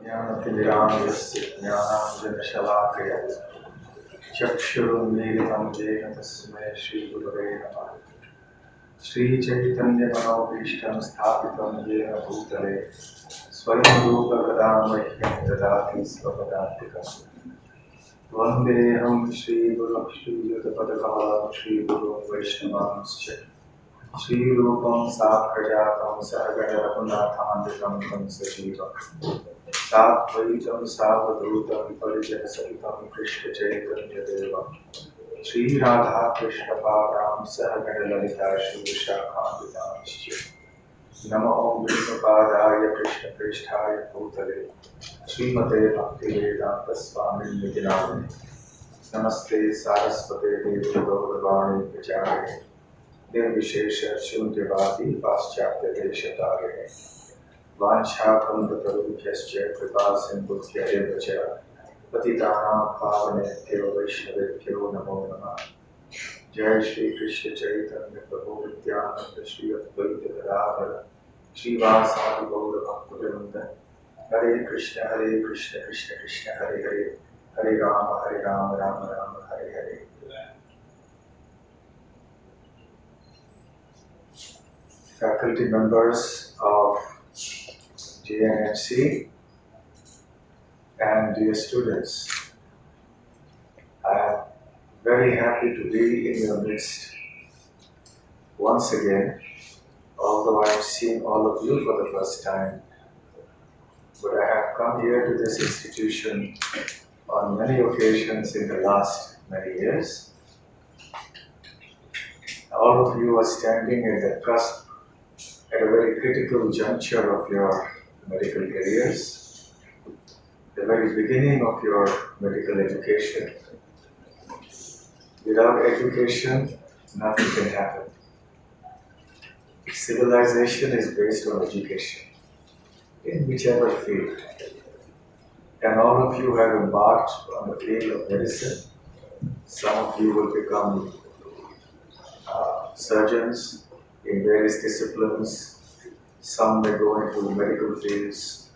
ज्ञानतिमिरान्धस्य ज्ञानाञ्जनशलाकया चक्षुरुन्मीलितं येन तस्मै श्रीगुरवे नमः। श्रीचैतन्यमनोभीष्टं स्थापितं येन भूतले स्वयं रूपकदां मह्यं ददाति स्वपदान्तिकम्। वन्देऽहं श्रीगुरुं श्रीयुतपदकमलं श्रीगुरुं वैष्णवांश्च श्रीरूपं साग्रजातं सहगणरघुनाथान्वितं तं सजीवम् साद्वैतं सावधूतं परिजनसहितं कृष्णचैतन्यदेवं श्रीराधाकृष्णपादां सहगणललिता श्रीविशाखान्वितांश्च नमो विष्णुपादाय कृष्णप्रेष्ठाय भूतले श्रीमते भक्तिवेदान्तस्वामिन्निति नामिने नमस्ते सारस्वते देवे गौरवाणी प्रचारिणे निर्विशेष शून्यवादी पाश्चात्यदेशतारिणे वाञ्छाकल्पतरुभ्यश्च कृपा सिन्धुभ्येव च पतितानां पावनेभ्यो वैष्णवेभ्यो नमो नमः। जय श्री कृष्ण चैतन्य प्रभु नित्यानंद श्री अद्वैत गदाधर श्रीवासादि गौर भक्तवृंद। हरे कृष्ण कृष्ण कृष्ण हरे हरे, हरे Ram Ram Ram Hare Hare. Faculty members of JNMC and dear students, I am very happy to be in your midst once again, although I have seen all of you for the first time. But I have come here to this institution on many occasions in the last many years. All of you are standing at the cusp, at a very critical juncture of your medical careers, the very beginning of your medical education. Without education, nothing can happen. Civilization is based on education, in whichever field. And all of you have embarked on the field of medicine. Some of you will become surgeons in various disciplines. Some may go into medical fields.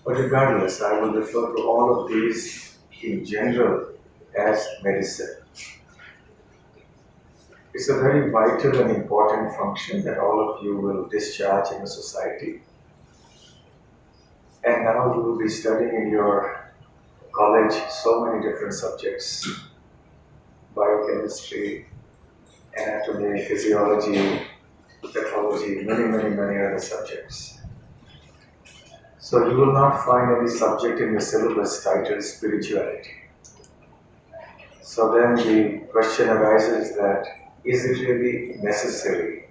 But regardless, I will refer to all of these in general as medicine. It's a very vital and important function that all of you will discharge in a society. And now you will be studying in your college so many different subjects: biochemistry, anatomy, physiology, pathology, many other subjects. So you will not find any subject in your syllabus titled spirituality. So then the question arises that, is it really necessary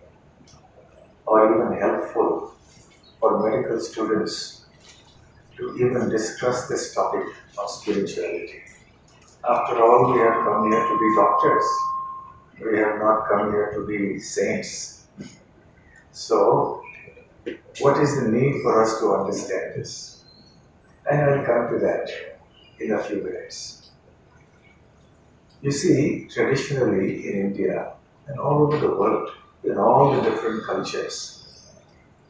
or even helpful for medical students to even discuss this topic of spirituality? After all, we have come here to be doctors. We have not come here to be saints. So, what is the need for us to understand this? And I'll come to that in a few minutes. You see, traditionally in India and all over the world, in all the different cultures,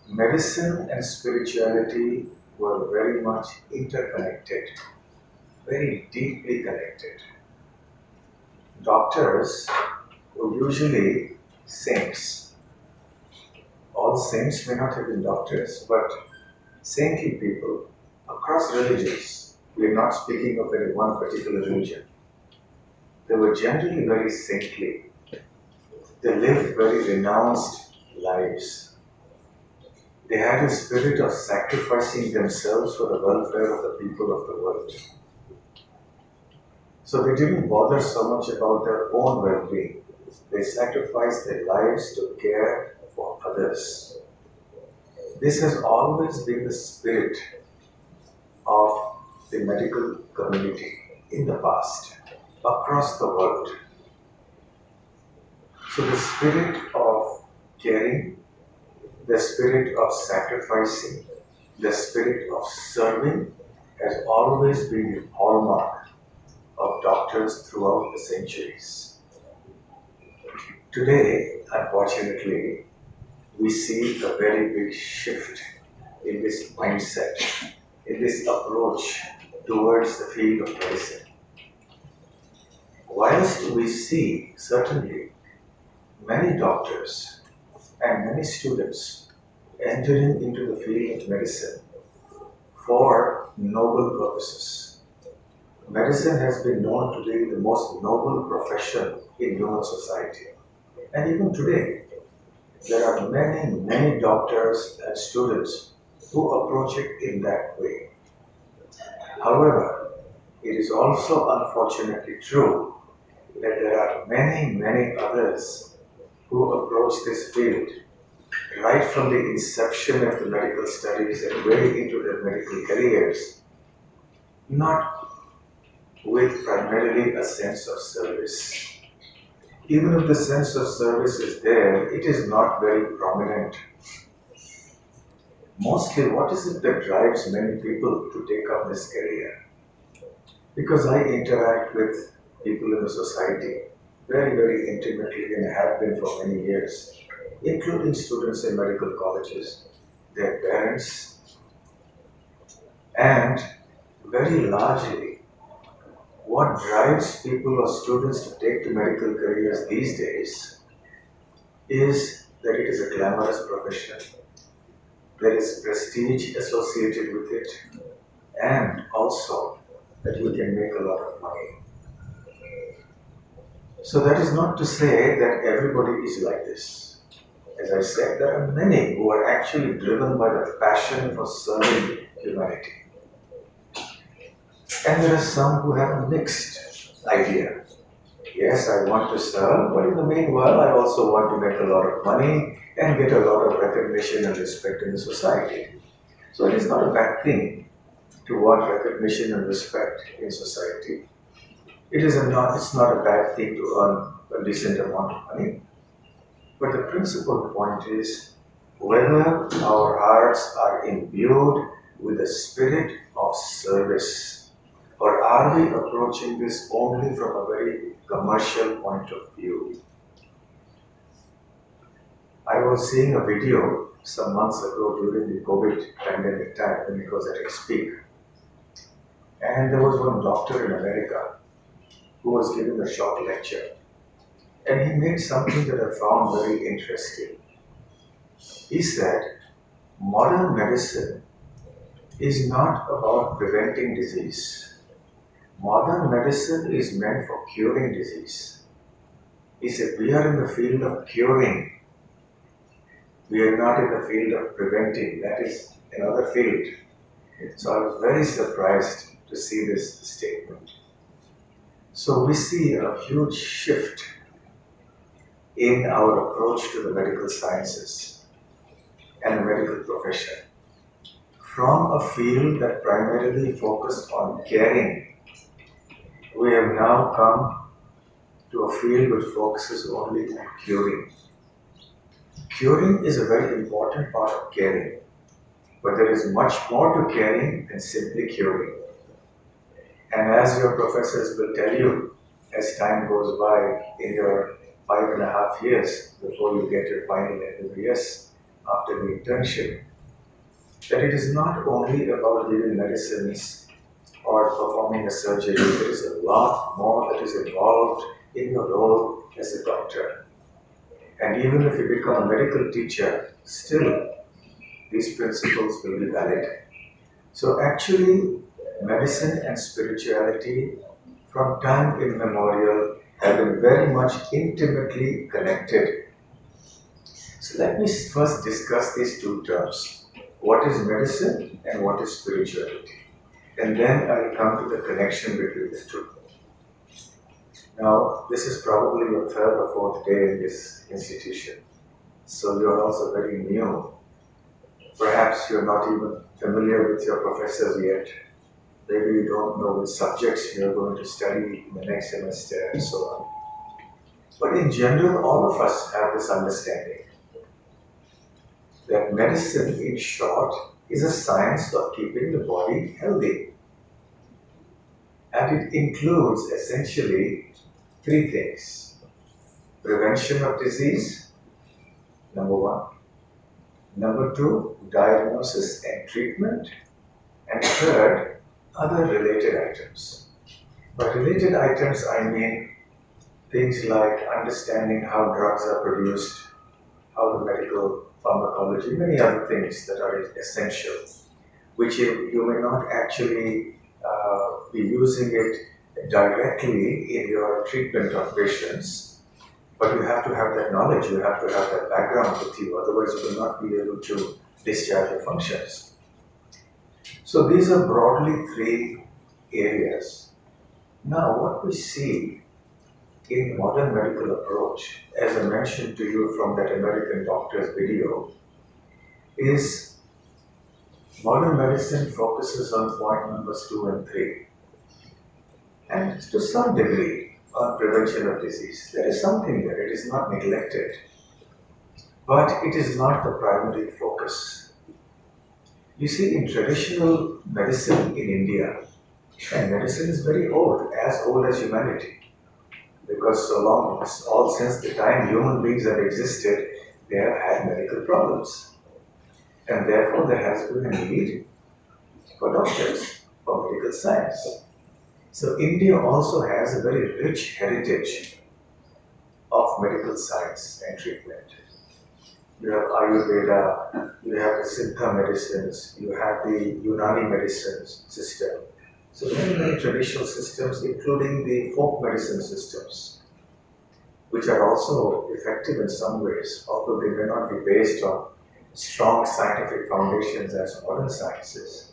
medicine and spirituality were very much interconnected, very deeply connected. Doctors were usually saints. All saints may not have been doctors, but saintly people across religions. We are not speaking of any one particular religion. They were generally very saintly. They lived very renounced lives. They had a spirit of sacrificing themselves for the welfare of the people of the world. So they didn't bother so much about their own well-being. They sacrificed their lives to care for others. This has always been the spirit of the medical community in the past, across the world. So the spirit of caring, the spirit of sacrificing, the spirit of serving has always been the hallmark of doctors throughout the centuries. Today, unfortunately, we see a very big shift in this mindset in this approach towards the field of medicine. Whilst we see certainly many doctors and many students entering into the field of medicine for noble purposes, medicine has been known to be the most noble profession in human society. And even today, there are many, many doctors and students who approach it in that way. However, it is also unfortunately true that there are many, many others who approach this field right from the inception of the medical studies and way into their medical careers, not with primarily a sense of service. Even if the sense of service is there, it is not very prominent. Mostly, what is it that drives many people to take up this career? Because I interact with people in the society very, very intimately and have been for many years, including students in medical colleges, their parents, and very largely, what drives people or students to take to medical careers these days is that it is a glamorous profession. There is prestige associated with it, and also that you can make a lot of money. So that is not to say that everybody is like this. As I said, there are many who are actually driven by the passion for serving humanity. And there are some who have a mixed idea. Yes, I want to serve, but in the meanwhile, I also want to make a lot of money and get a lot of recognition and respect in the society. So it is not a bad thing to want recognition and respect in society. It's not a bad thing to earn a decent amount of money. But the principal point is whether our hearts are imbued with the spirit of service. Or are we approaching this only from a very commercial point of view? I was seeing a video some months ago during the COVID pandemic time when it was at its peak. And there was one doctor in America who was giving a short lecture. And he made something that I found very interesting. He said, modern medicine is not about preventing disease. Modern medicine is meant for curing disease. He said, we are in the field of curing. We are not in the field of preventing. That is another field. So I was very surprised to see this statement. So we see a huge shift in our approach to the medical sciences and the medical profession. From a field that primarily focused on caring, we have now come to a field which focuses only on curing. Curing is a very important part of caring, but there is much more to caring than simply curing. And as your professors will tell you, as time goes by in your 5.5 years before you get your final MBBS after the internship, that it is not only about giving medicines or performing a surgery. There is a lot more that is involved in your role as a doctor. And even if you become a medical teacher, still these principles will be valid. So actually, medicine and spirituality from time immemorial have been very much intimately connected. So let me first discuss these two terms. What is medicine and what is spirituality? And then I'll come to the connection between the two. Now, this is probably your third or fourth day in this institution. So you're also very new. Perhaps you're not even familiar with your professors yet. Maybe you don't know which subjects you're going to study in the next semester and so on. But in general, all of us have this understanding that medicine, in short, is a science of keeping the body healthy. And it includes essentially three things. Prevention of disease, number one. Number two, diagnosis and treatment. And third, other related items. By related items, I mean things like understanding how drugs are produced, how the medical pharmacology, many other things that are essential, which you may not actually be using it directly in your treatment of patients, but you have to have that knowledge, you have to have that background with you, otherwise you will not be able to discharge your functions. So these are broadly three areas. Now what we see in modern medical approach, as I mentioned to you from that American doctor's video, is modern medicine focuses on point numbers 2 and 3, and to some degree on prevention of disease. There is something there, it is not neglected, but it is not the primary focus. You see, in traditional medicine in India, and medicine is very old as humanity, because so long, all since the time human beings have existed, they have had medical problems. And therefore there has been a need for doctors, for medical science. So India also has a very rich heritage of medical science and treatment. You have Ayurveda, you have the Siddha medicines, you have the Unani medicines system. So many traditional systems, including the folk medicine systems, which are also effective in some ways, although they may not be based on strong scientific foundations as modern sciences.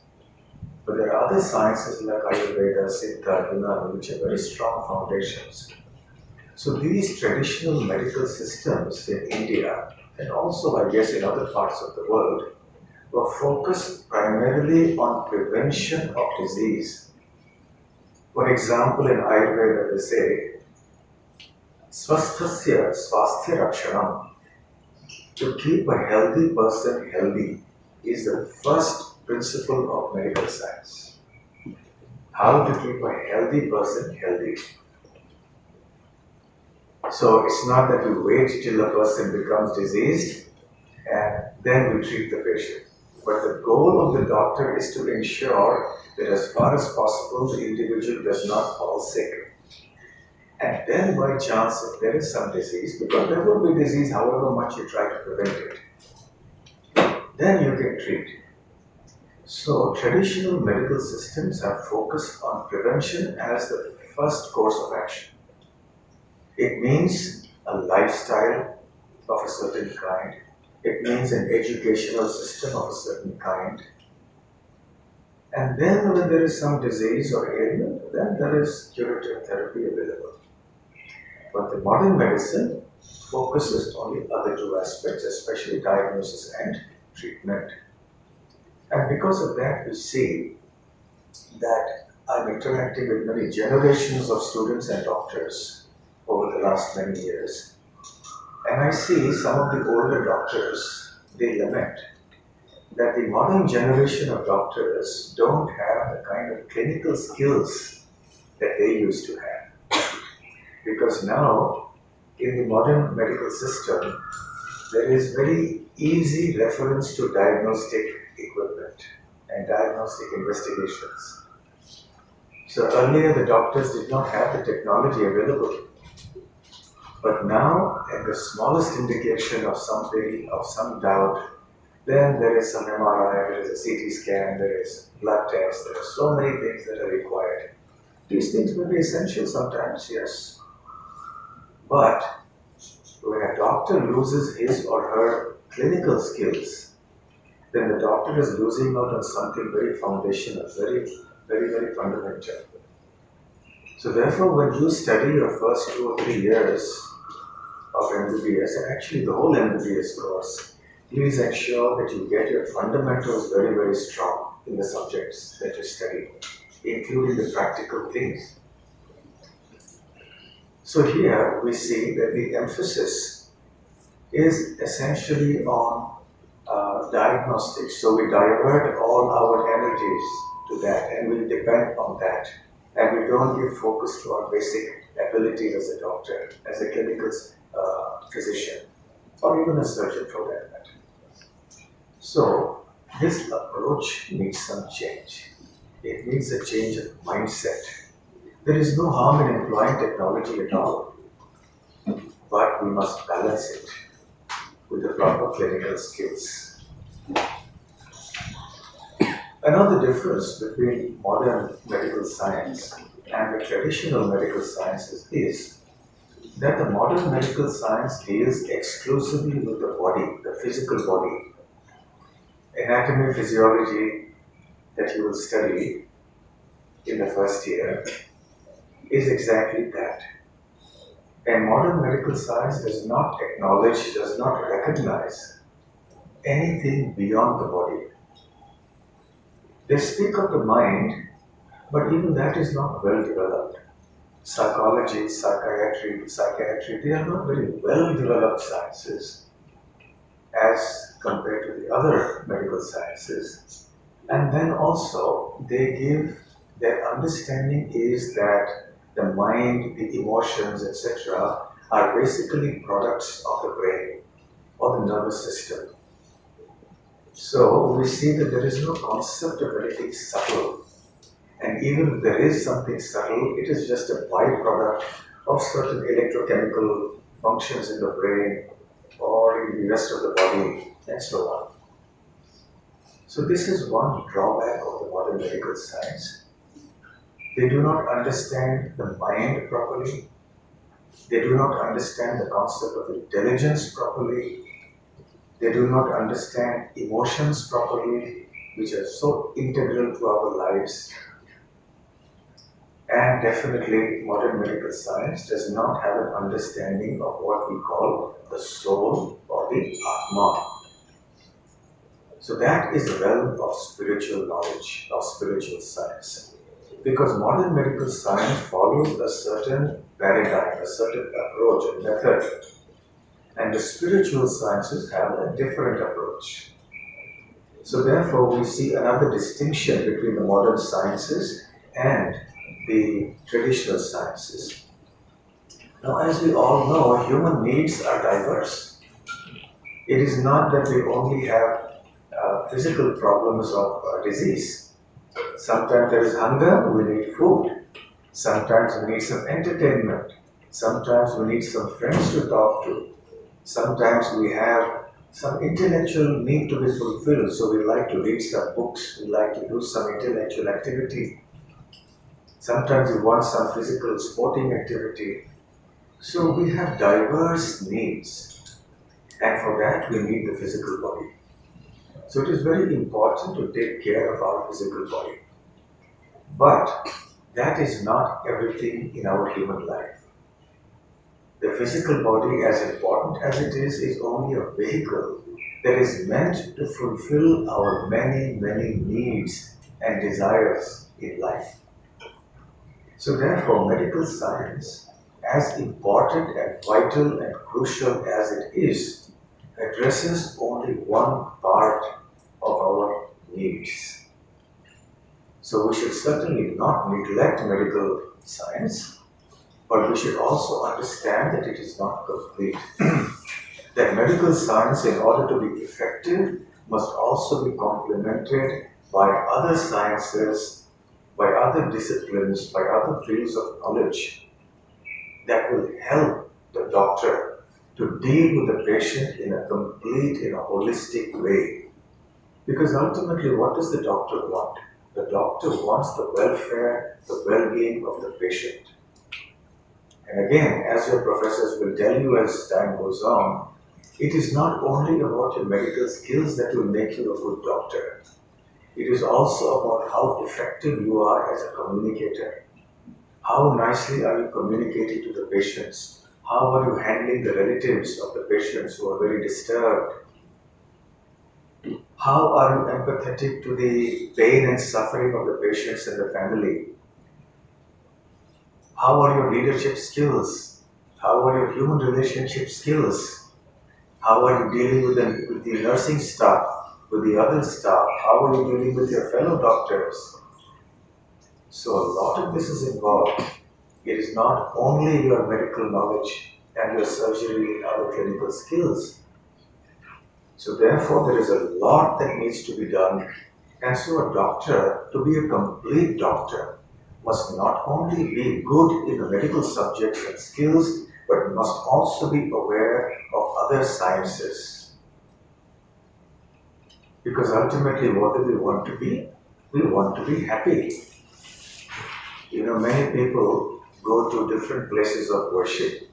But there are other sciences like Ayurveda, Siddha, Unani, which have very strong foundations. So these traditional medical systems in India, and also I guess in other parts of the world, were focused primarily on prevention of disease. For example, in Ayurveda they say, Swasthasya swasthya rakshanam. To keep a healthy person healthy is the first principle of medical science. How to keep a healthy person healthy. So it's not that you wait till a person becomes diseased and then we treat the patient. But the goal of the doctor is to ensure that as far as possible the individual does not fall sick. And then by chance if there is some disease, because there will be disease however much you try to prevent it, then you can treat. So traditional medical systems have focused on prevention as the first course of action. It means a lifestyle of a certain kind. It means an educational system of a certain kind. And then when there is some disease or ailment, then there is curative therapy available. But the modern medicine focuses on the other two aspects, especially diagnosis and treatment. And because of that, we see that I'm interacting with many generations of students and doctors over the last many years. And I see some of the older doctors, they lament that the modern generation of doctors don't have the kind of clinical skills that they used to have. Because now, in the modern medical system, there is very easy reference to diagnostic equipment and diagnostic investigations. So earlier the doctors did not have the technology available. But now, at the smallest indication of something, of some doubt, then there is some MRI, there is a CT scan, there is blood tests, there are so many things that are required. These things may be essential sometimes, yes. But when a doctor loses his or her clinical skills, then the doctor is losing out on something very foundational, very fundamental. So therefore, when you study your first 2 or 3 years of MBBS, and actually the whole MBBS course, please ensure that you get your fundamentals very strong in the subjects that you study, including the practical things. So here we see that the emphasis is essentially on diagnostics. So we divert all our energies to that and we depend on that. And we don't give focus to our basic abilities as a doctor, as a clinical physician, or even a surgeon for that matter. So This approach needs some change. It needs a change of mindset. There is no harm in employing technology at all, but we must balance it with the proper clinical skills. Another difference between modern medical science and the traditional medical sciences is that the modern medical science deals exclusively with the body, the physical body. Anatomy, physiology that you will study in the first year is exactly that. And modern medical science does not acknowledge, does not recognize anything beyond the body. They speak of the mind, but even that is not well developed. Psychology, psychiatry, they are not very well developed sciences as compared to the other medical sciences. And then also, they give, their understanding is that the mind, the emotions, etc., are basically products of the brain or the nervous system. So we see that there is no concept of anything subtle. And even if there is something subtle, it is just a byproduct of certain electrochemical functions in the brain or in the rest of the body, and so on. So this is one drawback of the modern medical science. They do not understand the mind properly. They do not understand the concept of intelligence properly. They do not understand emotions properly, which are so integral to our lives. And definitely, modern medical science does not have an understanding of what we call the soul or the Atma. So that is the realm of spiritual knowledge, of spiritual science. Because modern medical science follows a certain paradigm, a certain approach, a method. And the spiritual sciences have a different approach. So therefore, we see another distinction between the modern sciences and the traditional sciences. Now, as we all know, human needs are diverse. It is not that we only have physical problems of disease. Sometimes there is hunger, we need food. Sometimes we need some entertainment. Sometimes we need some friends to talk to. Sometimes we have some intellectual need to be fulfilled, so we like to read some books, we like to do some intellectual activity. Sometimes we want some physical sporting activity. So we have diverse needs, and for that we need the physical body. So it is very important to take care of our physical body. But that is not everything in our human life. The physical body, as important as it is only a vehicle that is meant to fulfill our many, many needs and desires in life. So therefore, medical science, as important and vital and crucial as it is, addresses only one part of our needs. So we should certainly not neglect medical science, but we should also understand that it is not complete. That medical science, in order to be effective, must also be complemented by other sciences, by other disciplines, by other fields of knowledge that will help the doctor to deal with the patient in a complete, in a holistic way. Because ultimately, what does the doctor want? The doctor wants the welfare, the well-being of the patient. And again, as your professors will tell you as time goes on, it is not only about your medical skills that will make you a good doctor. It is also about how effective you are as a communicator. How nicely are you communicating to the patients? How are you handling the relatives of the patients who are very disturbed? How are you empathetic to the pain and suffering of the patients and the family? How are your leadership skills? How are your human relationship skills? How are you dealing with the nursing staff, with the other staff? How are you dealing with your fellow doctors? So a lot of this is involved. It is not only your medical knowledge and your surgery and other clinical skills. So therefore there is a lot that needs to be done. And so a doctor, to be a complete doctor, must not only be good in the medical subjects and skills, but must also be aware of other sciences. Because ultimately what do we want to be? We want to be happy. Many people go to different places of worship.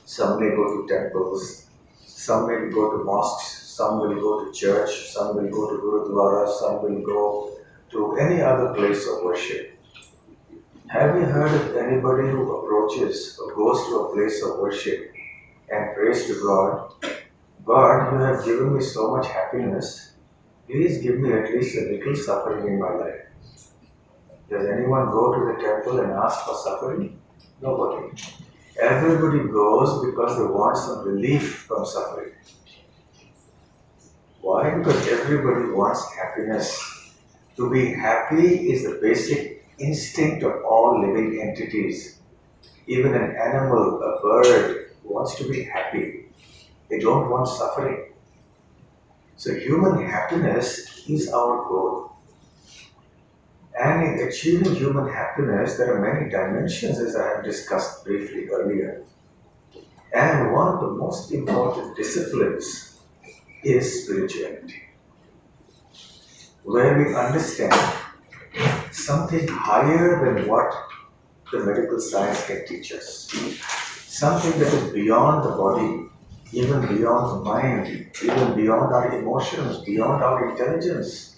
Some may go to temples, some may go to mosques, some will go to church, some will go to Gurudwara, some will go to any other place of worship. Have you heard of anybody who approaches or goes to a place of worship and prays to God, God, you have given me so much happiness, please give me at least a little suffering in my life. Does anyone go to the temple and ask for suffering? Nobody. Everybody goes because they want some relief from suffering. Why? Because everybody wants happiness. To be happy is the basic instinct of all living entities. Even an animal, a bird, wants to be happy. They don't want suffering. So human happiness is our goal. And in achieving human happiness, there are many dimensions, as I have discussed briefly earlier. And one of the most important disciplines is spirituality, where we understand something higher than what the medical science can teach us. Something that is beyond the body, even beyond the mind, even beyond our emotions, beyond our intelligence.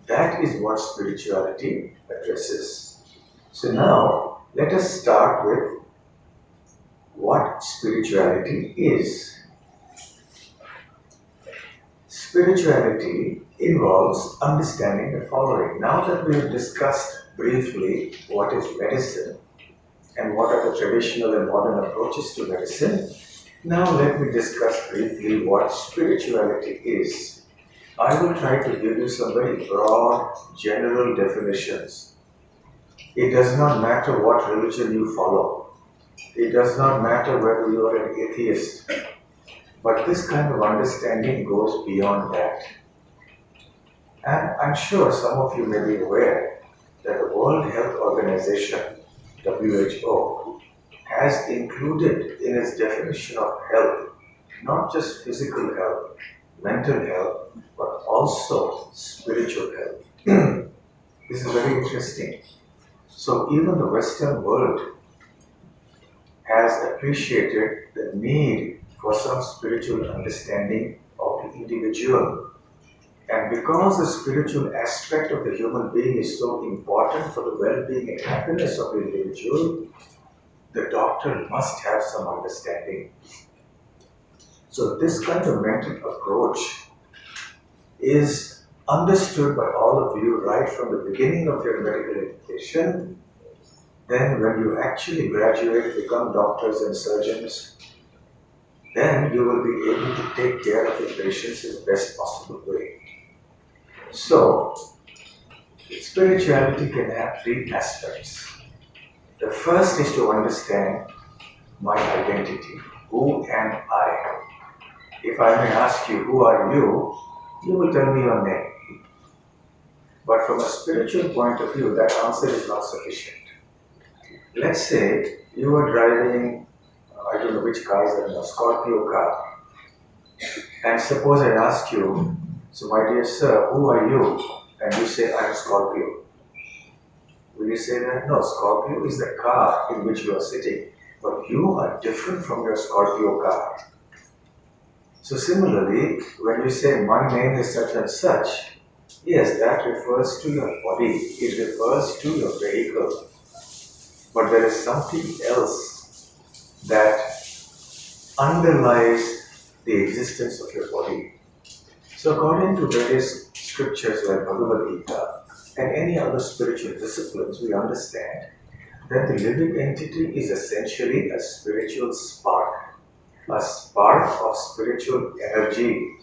That is what spirituality addresses. So now, let us start with what spirituality is. Spirituality involves understanding the following. Now that we have discussed briefly what is medicine and what are the traditional and modern approaches to medicine, now let me discuss briefly what spirituality is. I will try to give you some very broad, general definitions. It does not matter what religion you follow. It does not matter whether you are an atheist. But this kind of understanding goes beyond that. And I'm sure some of you may be aware that the World Health Organization, WHO, has included in its definition of health, not just physical health, mental health, but also spiritual health. This is very interesting. So even the Western world has appreciated the need for some spiritual understanding of the individual. And because the spiritual aspect of the human being is so important for the well-being and happiness of the individual, the doctor must have some understanding. So this kind of mental approach is understood by all of you right from the beginning of your medical education. Then when you actually graduate, become doctors and surgeons, then you will be able to take care of your patients in the best possible way. So, spirituality can have three aspects. The first is to understand my identity. Who am I? If I may ask you, who are you? You will tell me your name. But from a spiritual point of view, that answer is not sufficient. Let's say you are driving, I don't know which car is that, a Scorpio car. And suppose I ask you, so my dear sir, who are you? And you say, I am Scorpio. Will you say that? No, Scorpio is the car in which you are sitting. But you are different from your Scorpio car. So similarly, when you say, my name is such and such, yes, that refers to your body. It refers to your vehicle. But there is something else that underlies the existence of your body. So according to various scriptures like Bhagavad Gita and any other spiritual disciplines, we understand that the living entity is essentially a spiritual spark of spiritual energy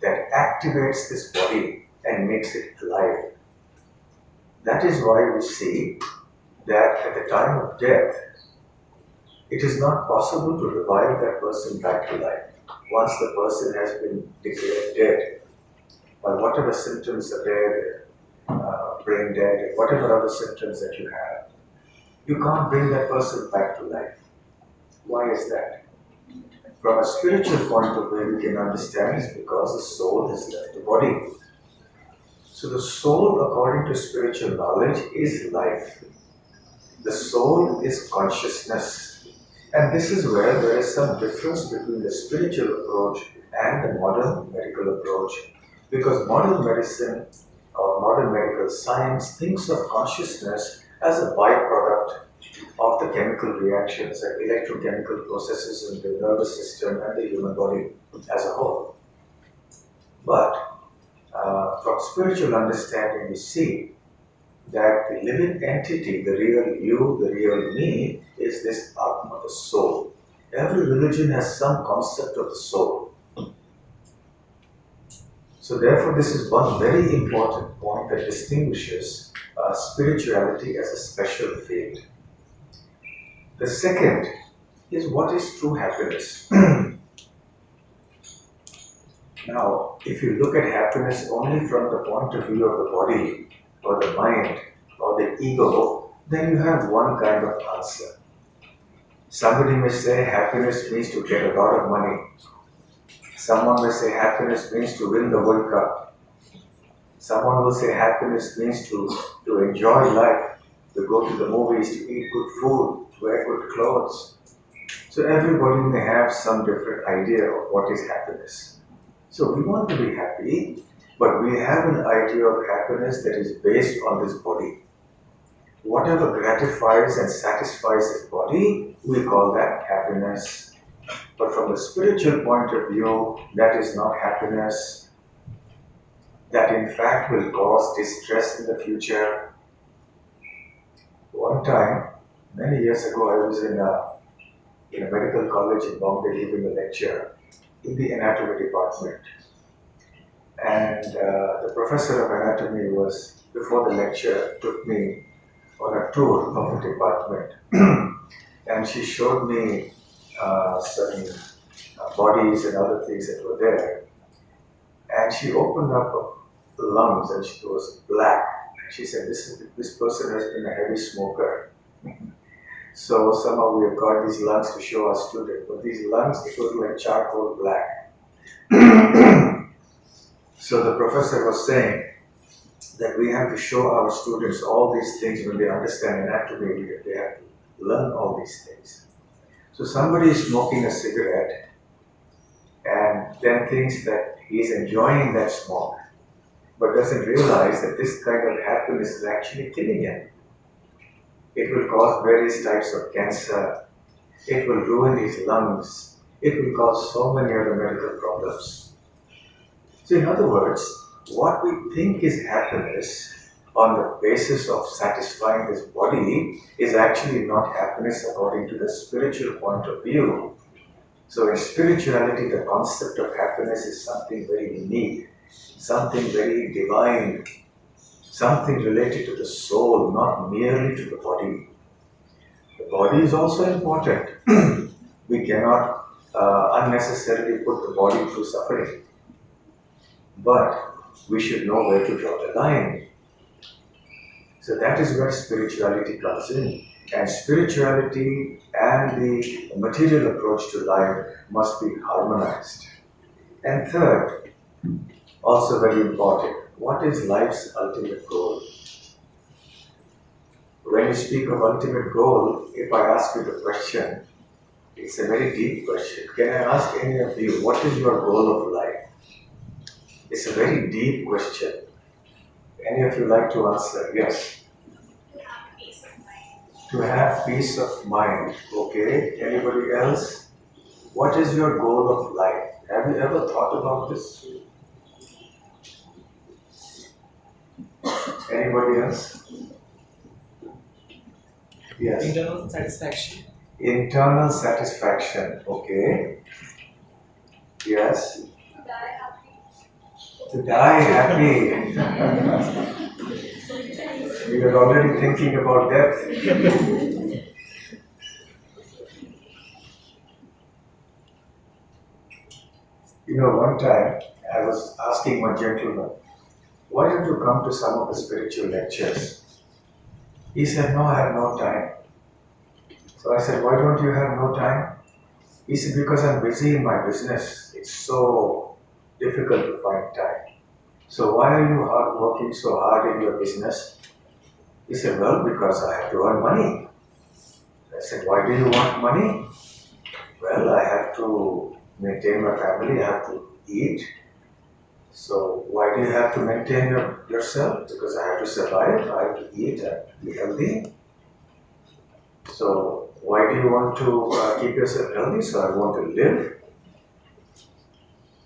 that activates this body and makes it alive. That is why we see that at the time of death, it is not possible to revive that person back to life. once the person has been declared dead, by whatever symptoms are there, brain dead, whatever other symptoms that you have, you can't bring that person back to life. Why is that? From a spiritual point of view, you can understand it's because the soul has left the body. So the soul, according to spiritual knowledge, is life. The soul is consciousness. And this is where there is some difference between the spiritual approach and the modern medical approach. Because modern medicine or modern medical science thinks of consciousness as a byproduct of the chemical reactions and electrochemical processes in the nervous system and the human body as a whole. But from spiritual understanding, we see that the living entity, the real you, the real me, is this Atma, the soul. Every religion has some concept of the soul. So therefore, this is one very important point that distinguishes spirituality as a special field. The second is what is true happiness. Now, if you look at happiness only from the point of view of the body, or the mind, or the ego, then you have one kind of answer. Somebody may say happiness means to get a lot of money. Someone may say happiness means to win the World Cup. Someone will say happiness means to enjoy life, to go to the movies, to eat good food, to wear good clothes. So everybody may have some different idea of what is happiness. So we want to be happy, but we have an idea of happiness that is based on this body. Whatever gratifies and satisfies this body, we call that happiness. But from the spiritual point of view, that is not happiness. That in fact will cause distress in the future. One time, many years ago, I was in a medical college in Bombay giving a lecture in the anatomy department. And the professor of anatomy was, before the lecture, took me on a tour of the department. And she showed me certain bodies and other things that were there. And she opened up the lungs and she was black. And she said, this person has been a heavy smoker. So somehow we have got these lungs to show our student. But these lungs, it was like charcoal black. So the professor was saying that we have to show our students all these things when they understand anatomy. They have to learn all these things. So somebody is smoking a cigarette and then thinks that he is enjoying that smoke, but doesn't realize that this kind of happiness is actually killing him. It will cause various types of cancer. It will ruin his lungs. It will cause so many other medical problems. So in other words, what we think is happiness on the basis of satisfying this body is actually not happiness according to the spiritual point of view. So in spirituality, the concept of happiness is something very unique, something very divine, something related to the soul, not merely to the body. The body is also important. We cannot unnecessarily put the body through suffering. But we should know where to draw the line. So that is where spirituality comes in. And spirituality and the material approach to life must be harmonized. And third, also very important, what is life's ultimate goal? When you speak of ultimate goal, if I ask you the question, it's a very deep question. Can I ask any of you, what is your goal of life? It's a very deep question. Any of you like to answer? Yes. To have peace of mind. To have peace of mind. Okay. Anybody else? What is your goal of life? Have you ever thought about this? Anybody else? Yes. Internal satisfaction. Internal satisfaction. Okay. Yes. To die happy. We are already thinking about death. One time I was asking one gentleman, why don't you come to some of the spiritual lectures? He said, no, I have no time. So I said, why don't you have no time? He said, because I'm busy in my business. It's so difficult to find time. So why are you working so hard in your business? He said, well, because I have to earn money. I said, why do you want money? Well, I have to maintain my family, I have to eat. So why do you have to maintain yourself? Because I have to survive, I have to eat, I have to be healthy. So why do you want to keep yourself healthy? So I want to live.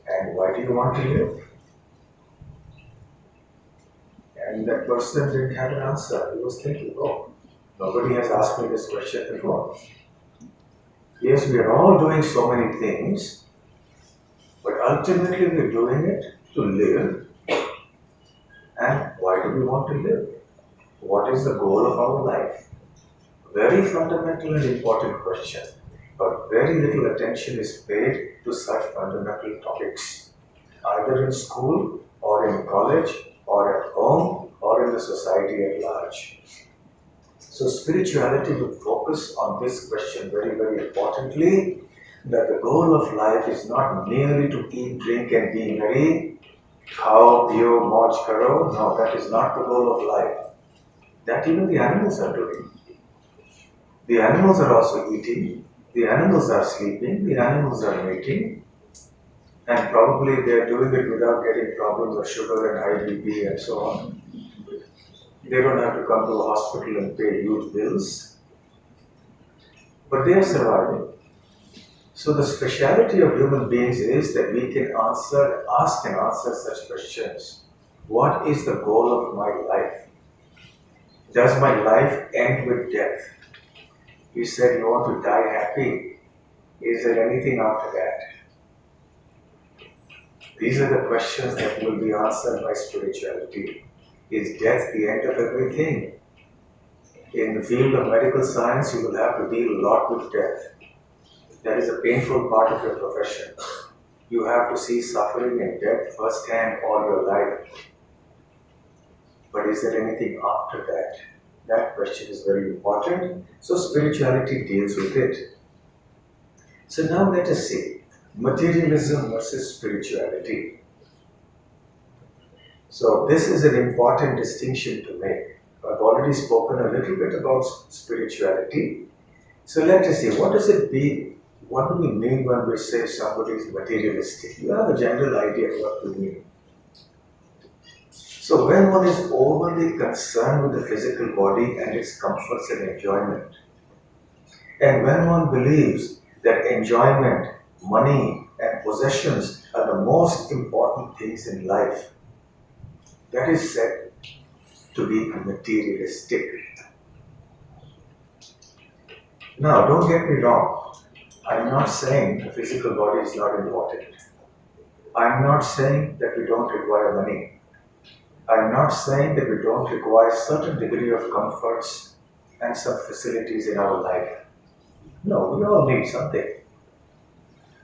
And why do you want to live? And that person didn't have an answer. He was thinking, oh, nobody has asked me this question before. Yes, we are all doing so many things, but ultimately we are doing it to live. And why do we want to live? What is the goal of our life? Very fundamental and important question, but very little attention is paid to such fundamental topics, either in school or in college or at home or in the society at large. So spirituality will focus on this question very, very importantly, that the goal of life is not merely to eat, drink and be merry, khao, piyo, mauj karo. No, that is not the goal of life. That even the animals are doing. The animals are also eating, the animals are sleeping, the animals are mating, and probably they are doing it without getting problems of sugar and high BP and so on. They don't have to come to a hospital and pay huge bills, but they are surviving. So the speciality of human beings is that we can ask and answer such questions. What is the goal of my life? Does my life end with death? You said you want to die happy. Is there anything after that? These are the questions that will be answered by spirituality. Is death the end of everything? In the field of medical science, you will have to deal a lot with death. That is a painful part of your profession. You have to see suffering and death firsthand all your life. But is there anything after that? That question is very important. So spirituality deals with it. So now let us see. Materialism versus spirituality. So this is an important distinction to make. I've already spoken a little bit about spirituality. So let us see, what do we mean when we say somebody is materialistic? You have a general idea of what we mean. So when one is overly concerned with the physical body and its comforts and enjoyment, and when one believes that enjoyment, money and possessions are the most important things in life, that is said to be materialistic. Now, don't get me wrong. I'm not saying the physical body is not important. I'm not saying that we don't require money. I'm not saying that we don't require a certain degree of comforts and some facilities in our life. No, we all need something.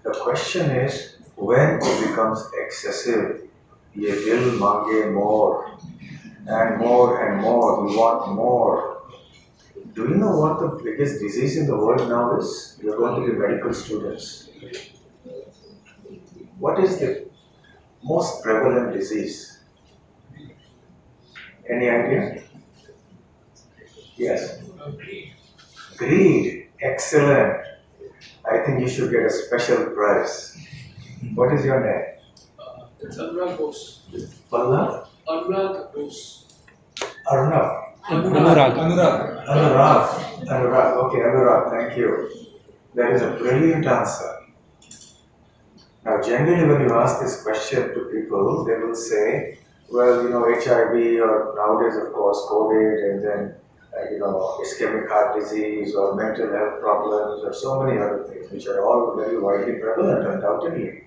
The question is, when it becomes excessive, ye dil mange more, and more and more, we want more. Do you know what the biggest disease in the world now is? You're going to be medical students. What is the most prevalent disease? Any idea? Yes. Greed. Excellent. I think you should get a special prize. What is your name? It's Anurag Bose. Pallab? Anurag Bose. Arnav? Anurag. Anurag. Okay, Anurag, thank you. That is a brilliant answer. Now, generally when you ask this question to people, they will say, well, HIV or nowadays, of course, COVID and then, ischemic heart disease or mental health problems or so many other things, which are all very widely prevalent, undoubtedly.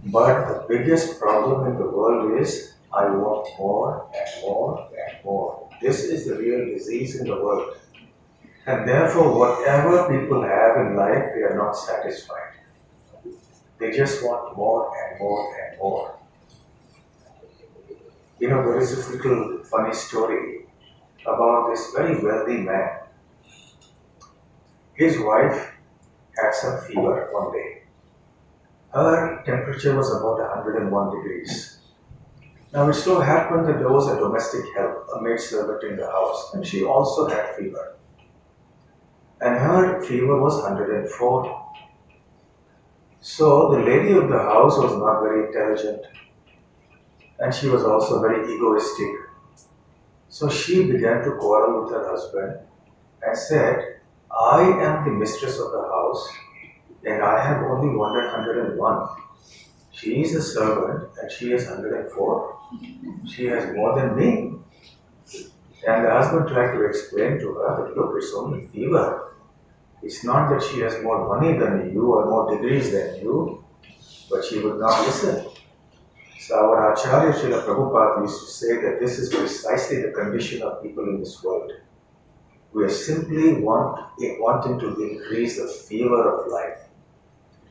But the biggest problem in the world is, I want more and more and more. This is the real disease in the world. And therefore, whatever people have in life, they are not satisfied. They just want more and more and more. You know, there is this little funny story about this very wealthy man. His wife had some fever one day. Her temperature was about 101 degrees. Now it so happened that there was a domestic help, a maid servant in the house, and she also had fever. And her fever was 104. So the lady of the house was not very intelligent, and she was also very egoistic. So she began to quarrel with her husband and said, I am the mistress of the house and I have only wanted 101. She is a servant and she is 104. She has more than me. And the husband tried to explain to her that look, it's only fever. It's not that she has more money than you or more degrees than you, but she would not listen. So our Acharya Srila Prabhupada used to say that this is precisely the condition of people in this world. We are simply wanting to increase the fever of life.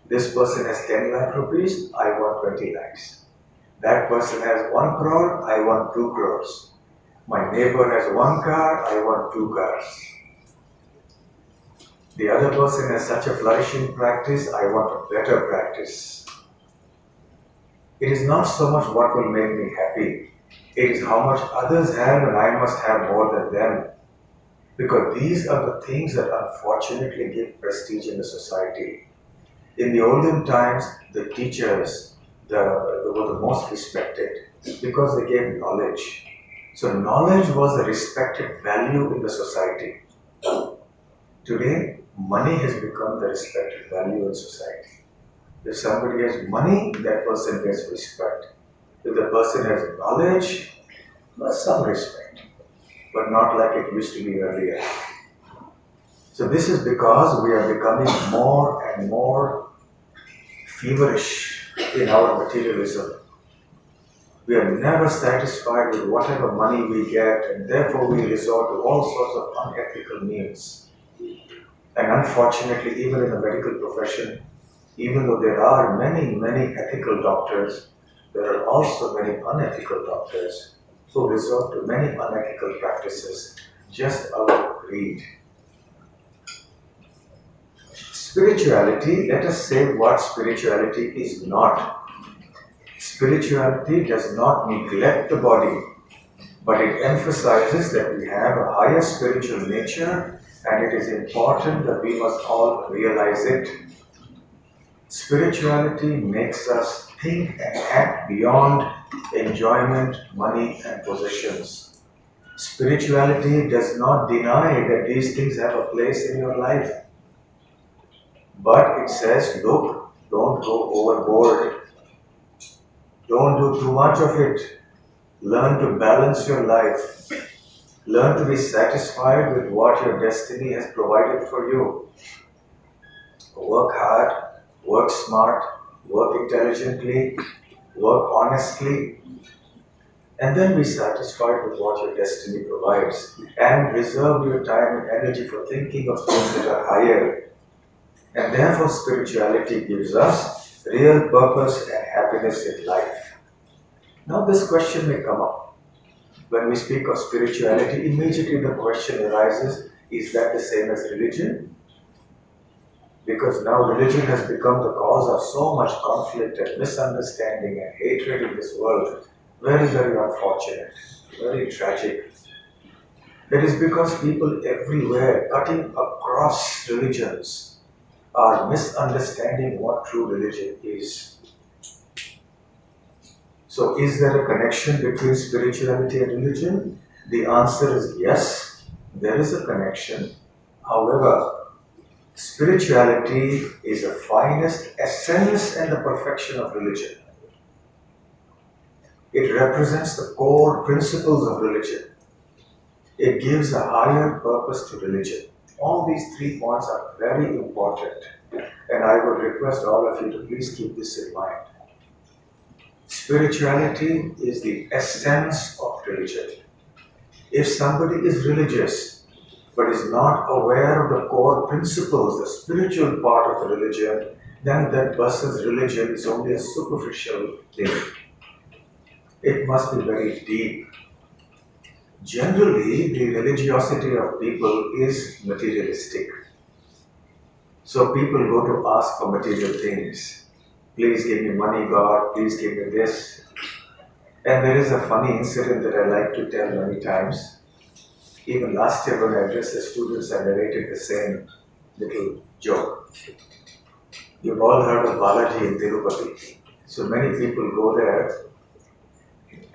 This person has 10 lakh rupees, I want 20 lakhs. That person has 1 crore, I want 2 crores. My neighbor has 1 car, I want 2 cars. The other person has such a flourishing practice, I want a better practice. It is not so much what will make me happy. It is how much others have and I must have more than them. Because these are the things that unfortunately give prestige in the society. In the olden times, the teachers were the most respected because they gave knowledge. So knowledge was a respected value in the society. Today, money has become the respected value in society. If somebody has money, that person gets respect. If the person has knowledge, some respect, but not like it used to be earlier. So this is because we are becoming more and more feverish in our materialism. We are never satisfied with whatever money we get, and therefore we resort to all sorts of unethical means. And unfortunately, even in the medical profession, even though there are many, many ethical doctors, there are also many unethical doctors who resort to many unethical practices just out of greed. Spirituality, let us say what spirituality is not. Spirituality does not neglect the body, but it emphasizes that we have a higher spiritual nature and it is important that we must all realize it. Spirituality makes us think and act beyond enjoyment, money and possessions. Spirituality does not deny that these things have a place in your life. But it says, look, don't go overboard. Don't do too much of it. Learn to balance your life. Learn to be satisfied with what your destiny has provided for you. Work hard. Work smart, work intelligently, work honestly, and then be satisfied with what your destiny provides. And reserve your time and energy for thinking of things that are higher. And therefore spirituality gives us real purpose and happiness in life. Now this question may come up. When we speak of spirituality, immediately the question arises, is that the same as religion? Because now religion has become the cause of so much conflict and misunderstanding and hatred in this world. Very, very unfortunate, very tragic. That is because people everywhere, cutting across religions, are misunderstanding what true religion is. So is there a connection between spirituality and religion? The answer is yes, there is a connection. However, spirituality is the finest essence and the perfection of religion. It represents the core principles of religion. It gives a higher purpose to religion. All these 3 points are very important, and I would request all of you to please keep this in mind. Spirituality is the essence of religion. If somebody is religious, but is not aware of the core principles, the spiritual part of the religion, then that person's religion is only a superficial thing. It must be very deep. Generally, the religiosity of people is materialistic. So people go to ask for material things. Please give me money, God, please give me this. And there is a funny incident that I like to tell many times. Even last year when I addressed the students, I narrated the same little joke. You've all heard of Balaji in Tirupati. So many people go there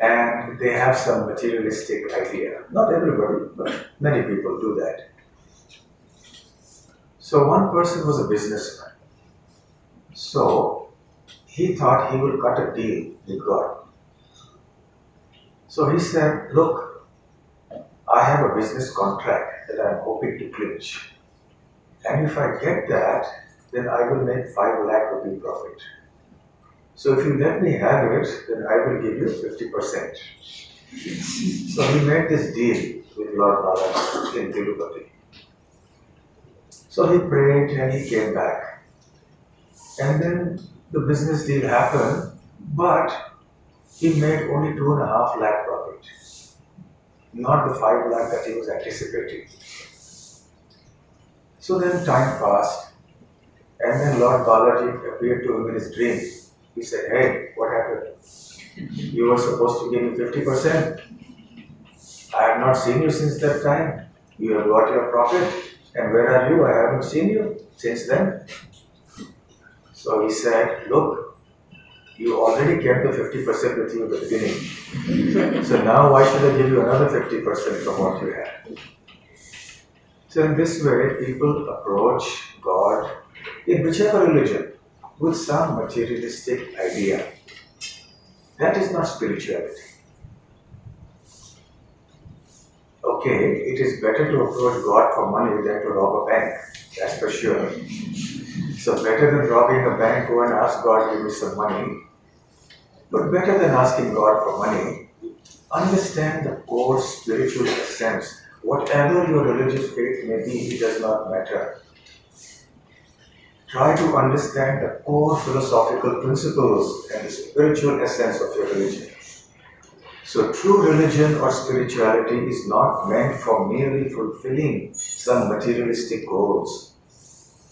and they have some materialistic idea. Not everybody, but many people do that. So one person was a businessman. So he thought he would cut a deal with God. So he said, look, I have a business contract that I'm hoping to clinch. And if I get that, then I will make 5 lakh rupee profit. So if you let me have it, then I will give you 50%. So he made this deal with Lord Balaji in Tirupati. So he prayed and he came back. And then the business deal happened, but he made only 2.5 lakh profit. Not the 5 lakh that he was anticipating. So then time passed, and then Lord Balaji appeared to him in his dream. He said, hey, what happened? You were supposed to give me 50%. I have not seen you since that time. You have got your profit. And where are you? I haven't seen you since then. So he said, look, you already kept the 50% with you at the beginning. So now why should I give you another 50% from what you had? So in this way, people approach God in whichever religion with some materialistic idea. That is not spirituality. Okay, it is better to approach God for money than to rob a bank, that's for sure. So better than robbing a bank, go and ask God, give me some money. But better than asking God for money, understand the core spiritual essence. Whatever your religious faith may be, it does not matter. Try to understand the core philosophical principles and the spiritual essence of your religion. So true religion or spirituality is not meant for merely fulfilling some materialistic goals.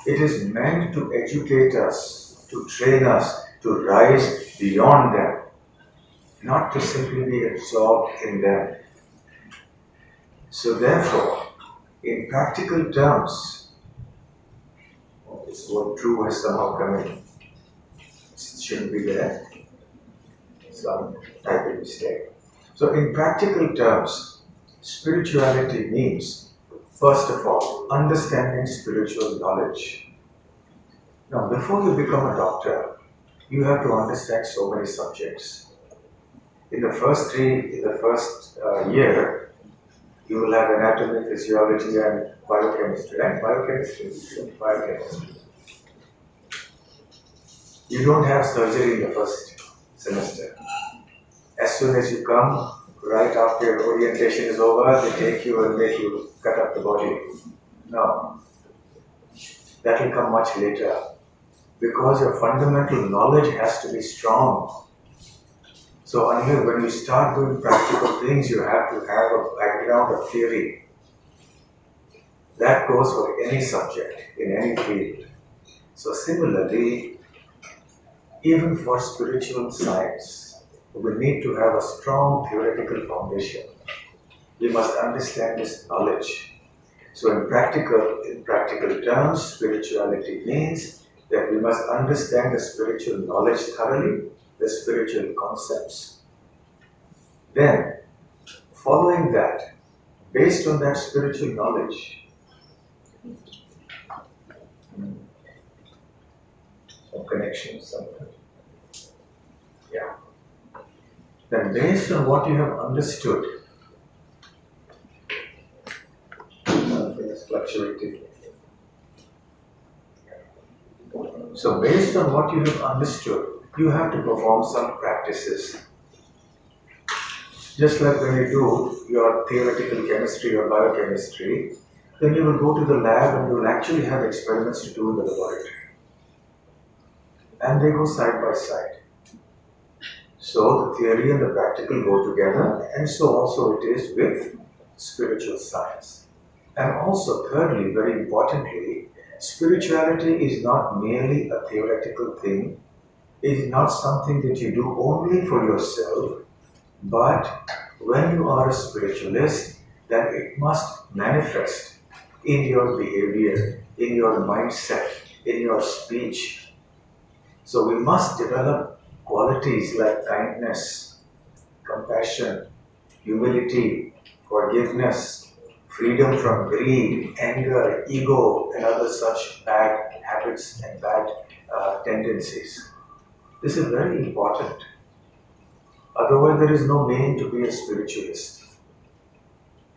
It is meant to educate us, to train us, to rise beyond them, not to simply be absorbed in them. So therefore, in practical terms, this word true has somehow come in. It shouldn't be there. Some typing mistake. So in practical terms, spirituality means, first of all, understanding spiritual knowledge. Now, before you become a doctor, you have to understand so many subjects. In the first year, you will have anatomy, physiology, and biochemistry. And biochemistry. You don't have surgery in the first semester. As soon as you come, right after your orientation is over, they take you and make you cut up the body. No. That will come much later. Because your fundamental knowledge has to be strong. So until when you start doing practical things, you have to have a background of theory. That goes for any subject, in any field. So similarly, even for spiritual science, we need to have a strong theoretical foundation. We must understand this knowledge. So in practical terms, spirituality means that we must understand the spiritual knowledge thoroughly, the spiritual concepts. Then, following that, based on that spiritual knowledge, some connection somewhere. Yeah. Then based on what you have understood, something is fluctuating. So based on what you have understood, you have to perform some practices. Just like when you do your theoretical chemistry or biochemistry, then you will go to the lab and you will actually have experiments to do in the laboratory. and they go side by side. So the theory and the practical go together, and so also it is with spiritual science. And also, thirdly, very importantly, spirituality is not merely a theoretical thing. It is not something that you do only for yourself, but when you are a spiritualist, then it must manifest in your behavior, in your mindset, in your speech. So we must develop qualities like kindness, compassion, humility, forgiveness, freedom from greed, anger, ego, and other such bad habits and bad tendencies. This is very important. Otherwise, there is no meaning to be a spiritualist.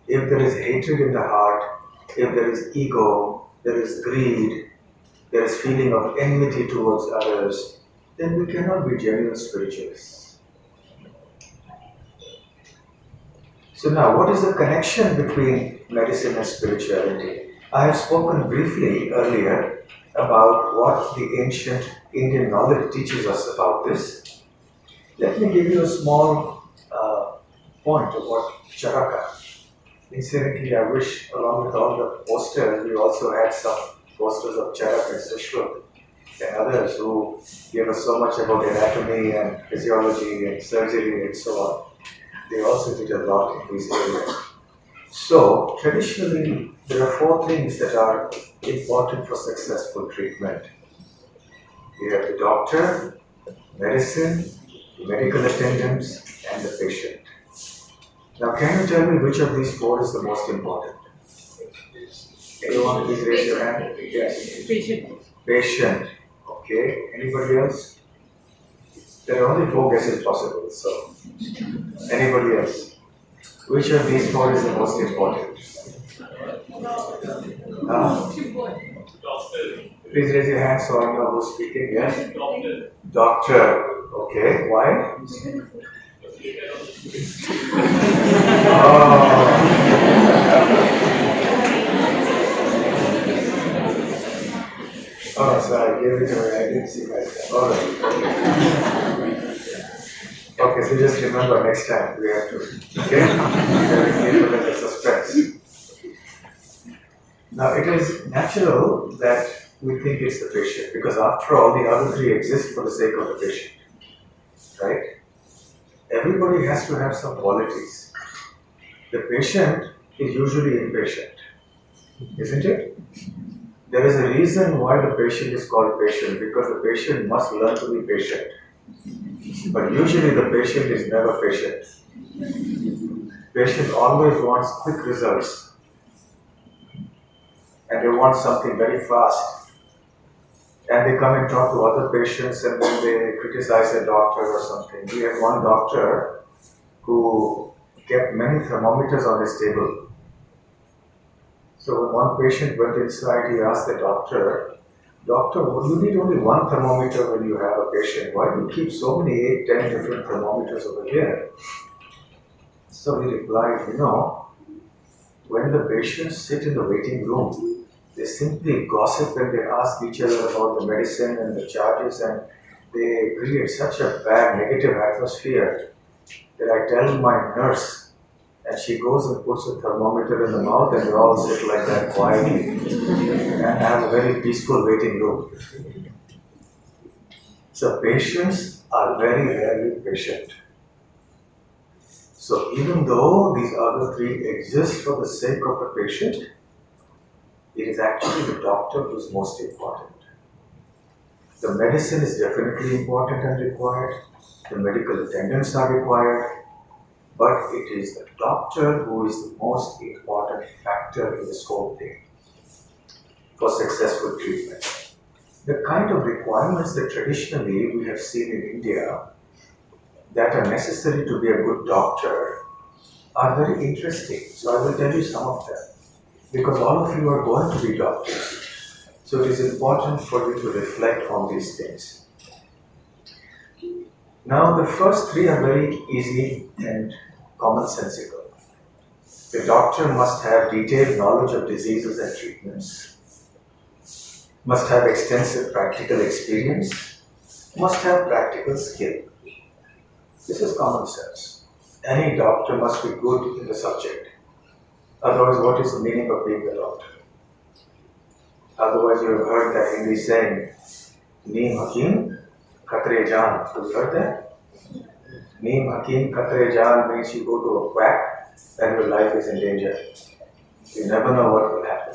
If there is hatred in the heart, if there is ego, there is greed, there is feeling of enmity towards others, then we cannot be genuine spiritualists. So now, what is the connection between medicine and spirituality? I have spoken briefly earlier about what the ancient Indian knowledge teaches us about this. Let me give you a small point about Charaka. Incidentally, I wish along with all the posters, we also had some posters of Charaka and Sushruta and others who gave us so much about anatomy and physiology and surgery and so on. They also did a lot in these areas. So, traditionally, there are four things that are important for successful treatment. You have the doctor, medicine, the medical attendants, and the patient. Now, can you tell me which of these four is the most important? Anyone, please raise your hand. Yes. Patient. Patient. Okay. Anybody else? There are only four guesses possible, so. Anybody else? Which of these four is the most important? Please raise your hand so I know who's speaking. Yes? Doctor. Okay. Why? Oh, sorry, give it to me. I didn't see myself. All right. Okay, so just remember next time we have to. Okay? Give it a suspense. Now, it is natural that we think it's the patient because, after all, the other three exist for the sake of the patient. Right? Everybody has to have some qualities. The patient is usually impatient, isn't it? There is a reason why the patient is called patient, because the patient must learn to be patient. But usually the patient is never patient. Patient always wants quick results. And they want something very fast. And they come and talk to other patients and then they criticize a doctor or something. We had one doctor who kept many thermometers on his table. So when one patient went inside, he asked the doctor, "Doctor, well, you need only one thermometer when you have a patient. Why do you keep so many 8, 10 different thermometers over here?" So he replied, when the patients sit in the waiting room, they simply gossip and they ask each other about the medicine and the charges, and they create such a bad negative atmosphere that I tell my nurse, and she goes and puts a thermometer in the mouth and they all sit like that quietly and have a very peaceful waiting room. So patients are very rarely patient. So even though these other three exist for the sake of the patient, it is actually the doctor who is most important. The medicine is definitely important and required. The medical attendants are required. But it is the doctor who is the most important factor in this whole thing for successful treatment. The kind of requirements that traditionally we have seen in India that are necessary to be a good doctor are very interesting. So I will tell you some of them, because all of you are going to be doctors. So it is important for you to reflect on these things. Now the first three are very easy and commonsensical. The doctor must have detailed knowledge of diseases and treatments, must have extensive practical experience, must have practical skill. This is common sense. Any doctor must be good in the subject. Otherwise, what is the meaning of being a doctor? Otherwise, you have heard that Hindi saying, Neem Hakim Khatre Jaan. Have you heard that? Neem Hakim Khatre Jaan means you go to a quack and your life is in danger. You never know what will happen.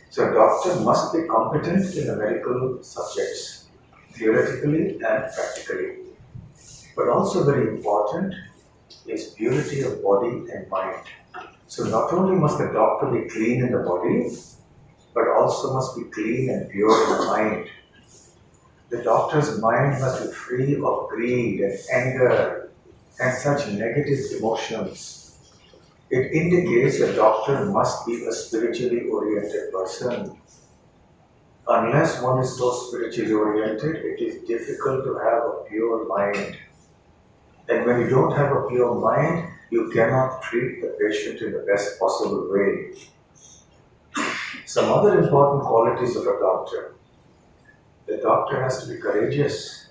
So a doctor must be competent in the medical subjects, theoretically and practically. But also very important is purity of body and mind. So not only must the doctor be clean in the body, but also must be clean and pure in the mind. The doctor's mind must be free of greed and anger and such negative emotions. It indicates a doctor must be a spiritually oriented person. Unless one is so spiritually oriented, it is difficult to have a pure mind. And when you don't have a pure mind, you cannot treat the patient in the best possible way. Some other important qualities of a doctor. The doctor has to be courageous,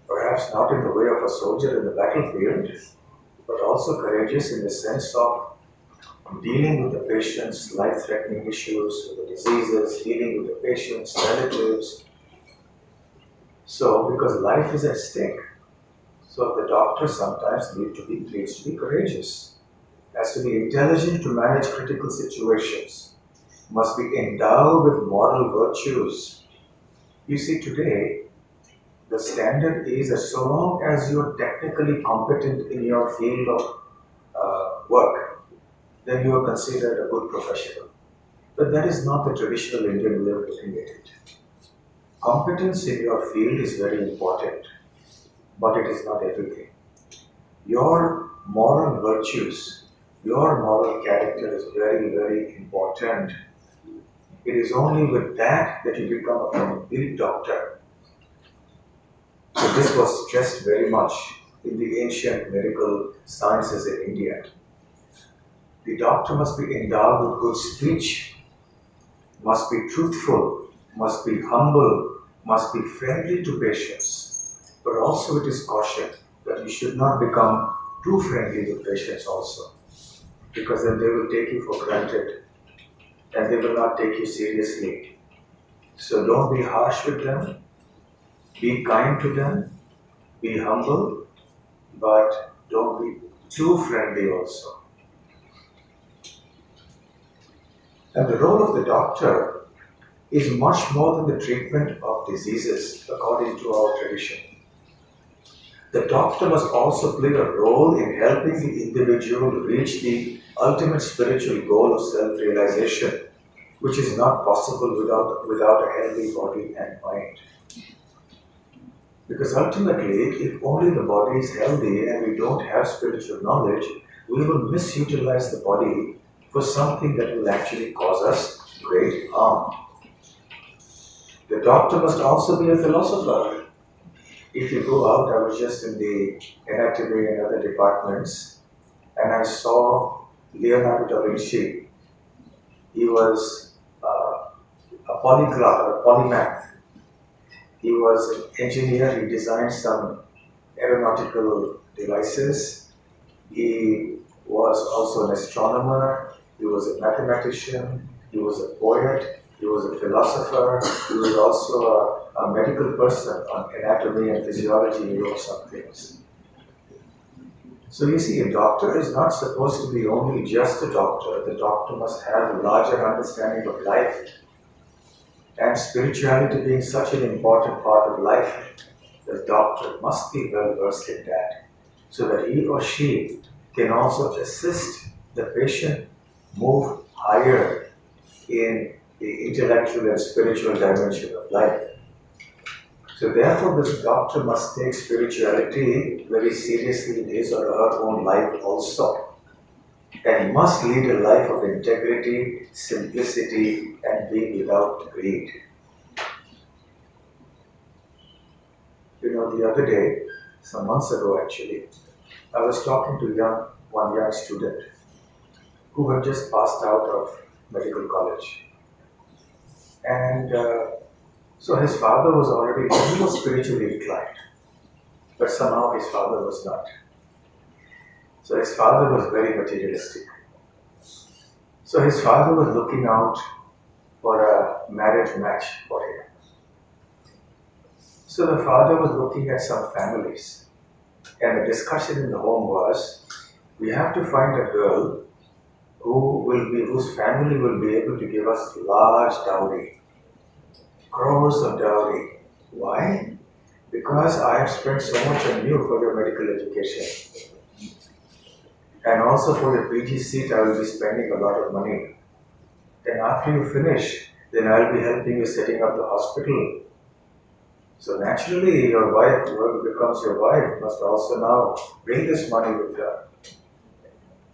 perhaps not in the way of a soldier in the battlefield, but also courageous in the sense of dealing with the patient's life-threatening issues, with the diseases, dealing with the patient's relatives. So, because life is at stake, so the doctor sometimes needs to be courageous, has to be intelligent to manage critical situations, must be endowed with moral virtues. You see, today, the standard is that so long as you're technically competent in your field of work, then you are considered a good professional. But that is not the traditional Indian way of looking at it. Competence in your field is very important, but it is not everything. Your moral virtues, your moral character is very, very important. It is only with that that you become a complete doctor. So this was stressed very much in the ancient medical sciences in India. The doctor must be endowed with good speech, must be truthful, must be humble, must be friendly to patients. But also it is cautioned that you should not become too friendly with patients also, because then they will take you for granted and they will not take you seriously. So don't be harsh with them, be kind to them, be humble, but don't be too friendly also. And the role of the doctor is much more than the treatment of diseases according to our tradition. The doctor must also play a role in helping the individual reach the ultimate spiritual goal of self-realization, which is not possible without a healthy body and mind. Because ultimately, if only the body is healthy and we don't have spiritual knowledge, we will misutilize the body for something that will actually cause us great harm. The doctor must also be a philosopher. If you go out, I was just in the anatomy and other departments, and I saw Leonardo da Vinci. He was a polyglot or a polymath. He was an engineer. He designed some aeronautical devices. He was also an astronomer. He was a mathematician. He was a poet. He was a philosopher. He was also a medical person on anatomy and physiology. He wrote some things. So you see, a doctor is not supposed to be only just a doctor. The doctor must have a larger understanding of life. And spirituality being such an important part of life, the doctor must be well versed in that, so that he or she can also assist the patient move higher in the intellectual and spiritual dimension of life. So therefore, this doctor must take spirituality very seriously in his or her own life also, and must lead a life of integrity, simplicity, and being without greed. You know, the other day, some months ago actually, I was talking to one young student who had just passed out of medical college. And So his father was he was spiritually inclined, but somehow his father was not. So his father was very materialistic. So his father was looking out for a marriage match for him. So the father was looking at some families, and the discussion in the home was, we have to find a girl whose family will be able to give us large dowry, crores of dowry. Why? Because I have spent so much on you for your medical education. And also for your PG seat, I will be spending a lot of money. Then after you finish, then I will be helping you setting up the hospital. So naturally, your wife, whoever becomes your wife, must also now bring this money with her.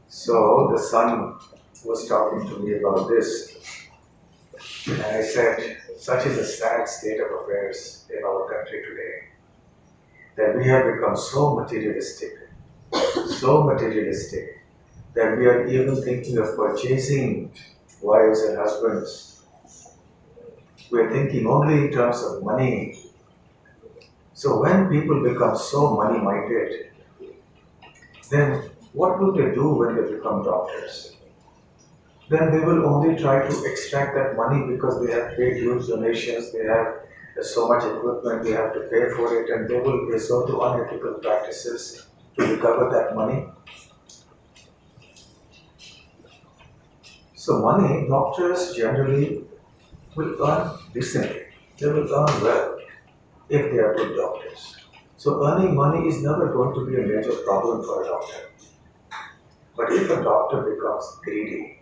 So the son was talking to me about this. And I said, such is the sad state of affairs in our country today, that we have become so materialistic, that we are even thinking of purchasing wives and husbands. We are thinking only in terms of money. So when people become so money-minded, then what will they do when they become doctors? Then they will only try to extract that money because they have paid huge donations, they have so much equipment, they have to pay for it, and they will resort to unethical practices to recover that money. So money, doctors generally will earn decently. They will earn well if they are good doctors. So earning money is never going to be a major problem for a doctor. But if a doctor becomes greedy,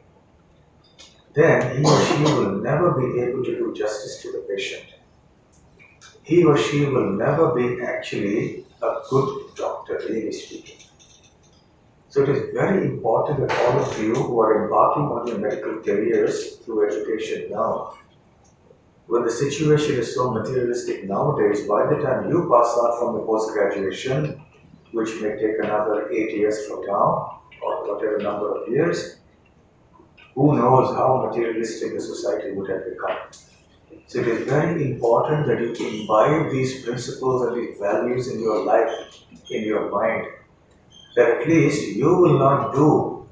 then he or she will never be able to do justice to the patient. He or she will never be actually a good doctor, really speaking. So it is very important that all of you who are embarking on your medical careers through education now, when the situation is so materialistic nowadays, by the time you pass out from the post-graduation, which may take another 8 years from now, or whatever number of years, who knows how materialistic the society would have become. So it is very important that you imbibe these principles and these values in your life, in your mind, that at least you will not do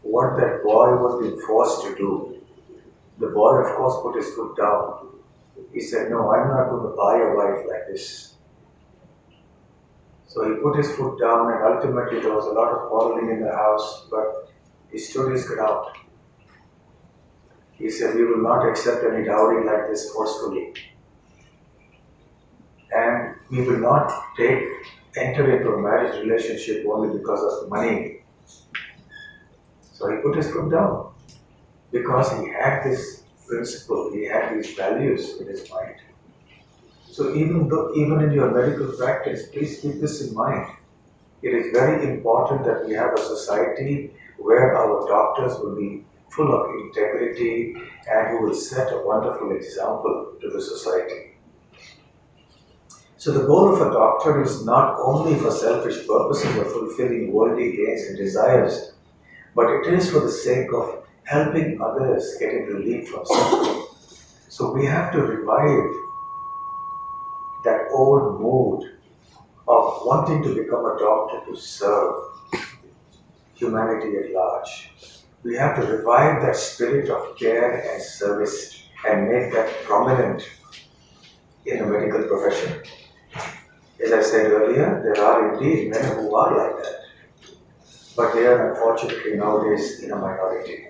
what that boy was being forced to do. The boy, of course, put his foot down. He said, no, I'm not going to buy a wife like this. So he put his foot down, and ultimately there was a lot of quarreling in the house, but he stood his ground. He said, we will not accept any dowry like this forcefully. And we will not enter into a marriage relationship only because of money. So he put his foot down because he had this principle, he had these values in his mind. So even in your medical practice, please keep this in mind. It is very important that we have a society where our doctors will be full of integrity and who will set a wonderful example to the society. So the goal of a doctor is not only for selfish purposes of fulfilling worldly gains and desires, but it is for the sake of helping others getting relief from suffering. So we have to revive that old mood of wanting to become a doctor to serve humanity at large. We have to revive that spirit of care and service and make that prominent in the medical profession. As I said earlier, there are indeed men who are like that, but they are unfortunately nowadays in a minority.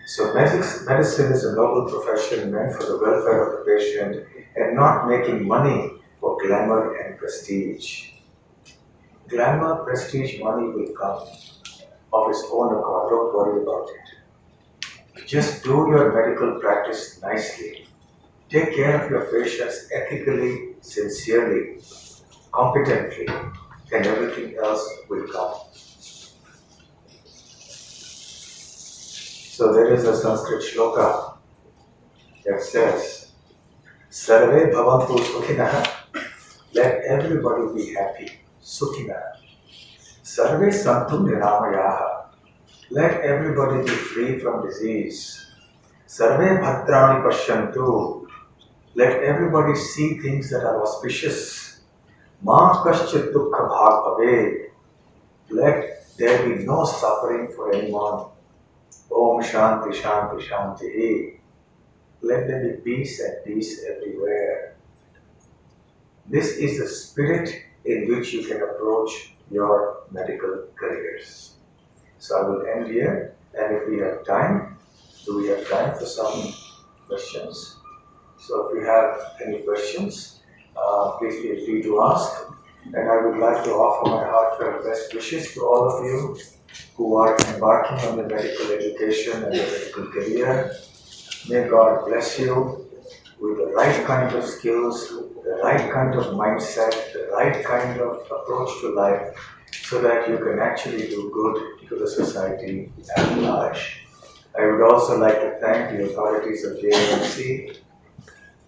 So medicine is a noble profession meant for the welfare of the patient and not making money for glamour and prestige. Glamour, prestige, money will come of its own accord. Don't worry about it. Just do your medical practice nicely. Take care of your patients ethically, sincerely, competently, and everything else will come. So there is a Sanskrit shloka that says, Sarve bhavantu sukhinah, let everybody be happy, sukhinah. Sarve santu niramayaha, let everybody be free from disease. Sarve bhadrani pashyantu. Let everybody see things that are auspicious. Ma kaschit dukkha bhag bhave. Let there be no suffering for anyone. Om Shanti Shanti Shanti. Let there be peace and peace everywhere. This is the spirit in which you can approach your medical careers. So I will end here, and if we have time, do we have time for some questions? So if you have any questions, please feel free to ask. And I would like to offer my heartfelt best wishes to all of you who are embarking on the medical education and the medical career. May God bless you with the right kind of skills, the right kind of mindset, the right kind of approach to life, so that you can actually do good to the society at large. I would also like to thank the authorities of JMC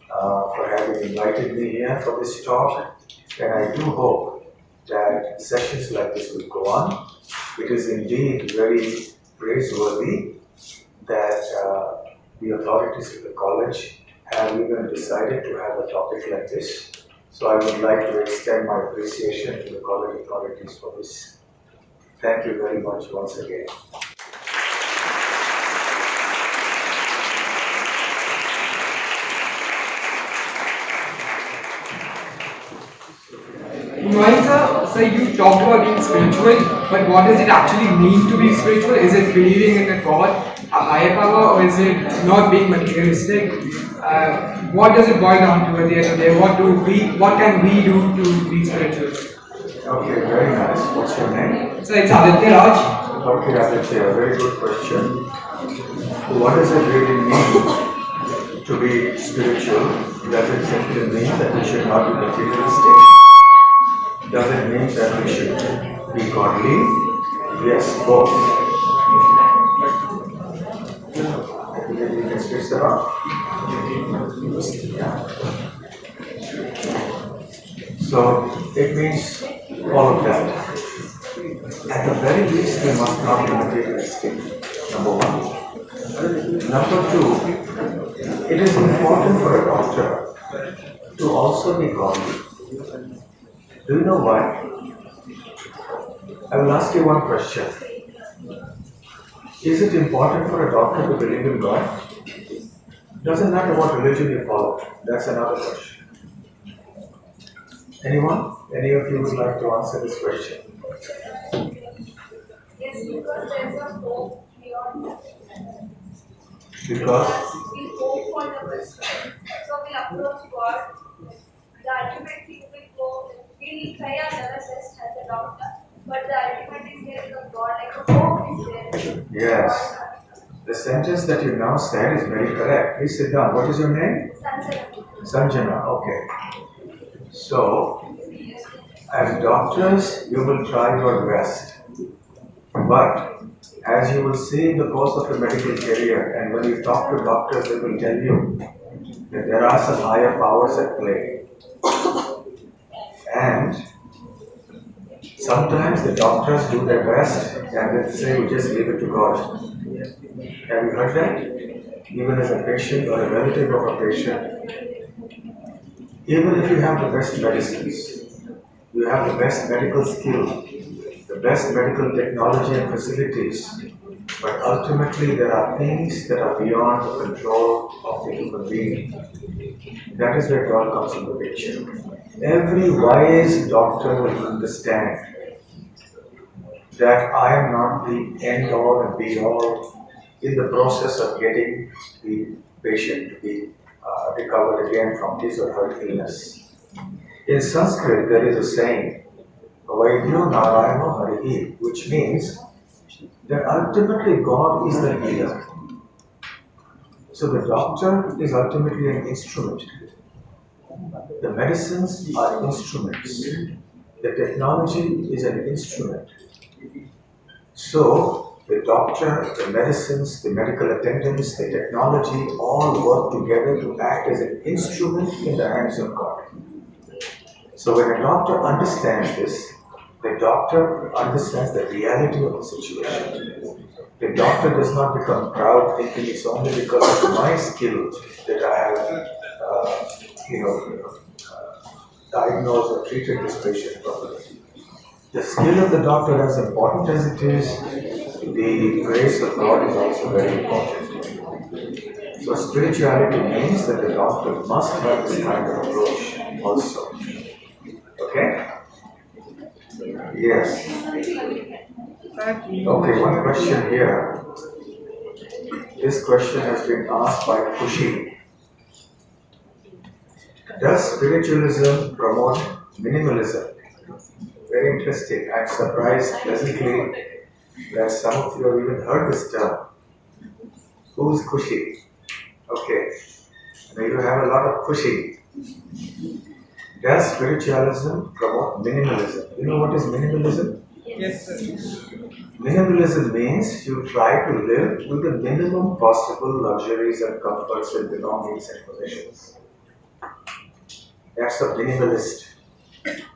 for having invited me here for this talk, and I do hope that sessions like this will go on. It is indeed very praiseworthy that the authorities of the college have even decided to have a topic like this. So I would like to extend my appreciation to the college authorities for this. Thank you very much once again. So you talked about being spiritual, but what does it actually mean to be spiritual? Is it believing in a God, a higher power, or is it not being materialistic? What does it boil down to at the end of the day? What can we do to be spiritual? Okay, very nice. What's your name? So it's Aditya Raj. Okay, Aditya, very good question. What does it really mean to be spiritual? Does it simply mean that we should not be materialistic? Does it mean that we should be godly? Yes, both. Maybe you can switch that on. Yeah. So it means all of that. At the very least, we must not be materialistic. Number one. Number two, it is important for a doctor to also be godly. Do you know why? I will ask you one question. Is it important for a doctor to believe in God? Doesn't matter what religion you follow. That's another question. Anyone? Any of you would like to answer this question? Yes, because there's a hope beyond that. Because? We hope for the best. So we'll approach God. The ultimate thing will go, we'll try our level best as a doctor, but the ultimate is there is a God, like a hope is there. Yes. The sentence that you now said is very correct. Please sit down. What is your name? Sanjana. Sanjana. Okay. So, as doctors, you will try your best. But, as you will see in the course of your medical career, and when you talk to doctors, they will tell you that there are some higher powers at play. And sometimes the doctors do their best and they say, we just leave it to God. Have you heard that? Even as a patient or a relative of a patient, even if you have the best medicines, you have the best medical skill, the best medical technology and facilities, but ultimately there are things that are beyond the control of the human being. That is where God comes into the picture. Every wise doctor will understand that I am not the end all and be all in the process of getting the patient to be recovered again from his or her illness. In Sanskrit, there is a saying, Vaidyo Narayana Harihi, which means that ultimately God is the healer. So the doctor is ultimately an instrument. The medicines are instruments. The technology is an instrument. So the doctor, the medicines, the medical attendants, the technology all work together to act as an instrument in the hands of God. So when a doctor understands this, The doctor understands the reality of the situation. The doctor does not become proud thinking it's only because of my skill that I have, diagnosed or treated this patient properly. The skill of the doctor, as important as it is, the grace of God is also very important. So spirituality means that the doctor must have this kind of approach also. Okay? Yes. Okay, one question here. This question has been asked by Kushi. Does spiritualism promote minimalism? Very interesting. I'm surprised pleasantly that some of you have even heard this term. Who's Kushi? Okay. Now you have a lot of Kushi. Does spiritualism promote minimalism? You know what is minimalism? Yes, sir. Minimalism means you try to live with the minimum possible luxuries and comforts and belongings and possessions. That's a minimalist.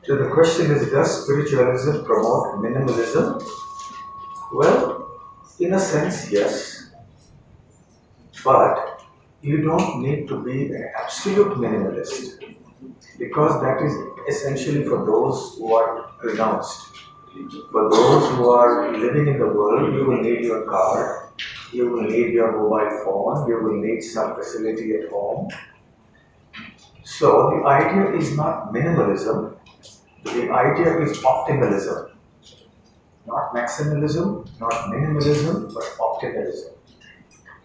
So the question is, does spiritualism promote minimalism? Well, in a sense, yes. But you don't need to be an absolute minimalist, because that is essentially for those who are renounced. For those who are living in the world, you will need your car, you will need your mobile phone, you will need some facility at home. So the idea is not minimalism, the idea is optimalism. Not maximalism, not minimalism, but optimalism.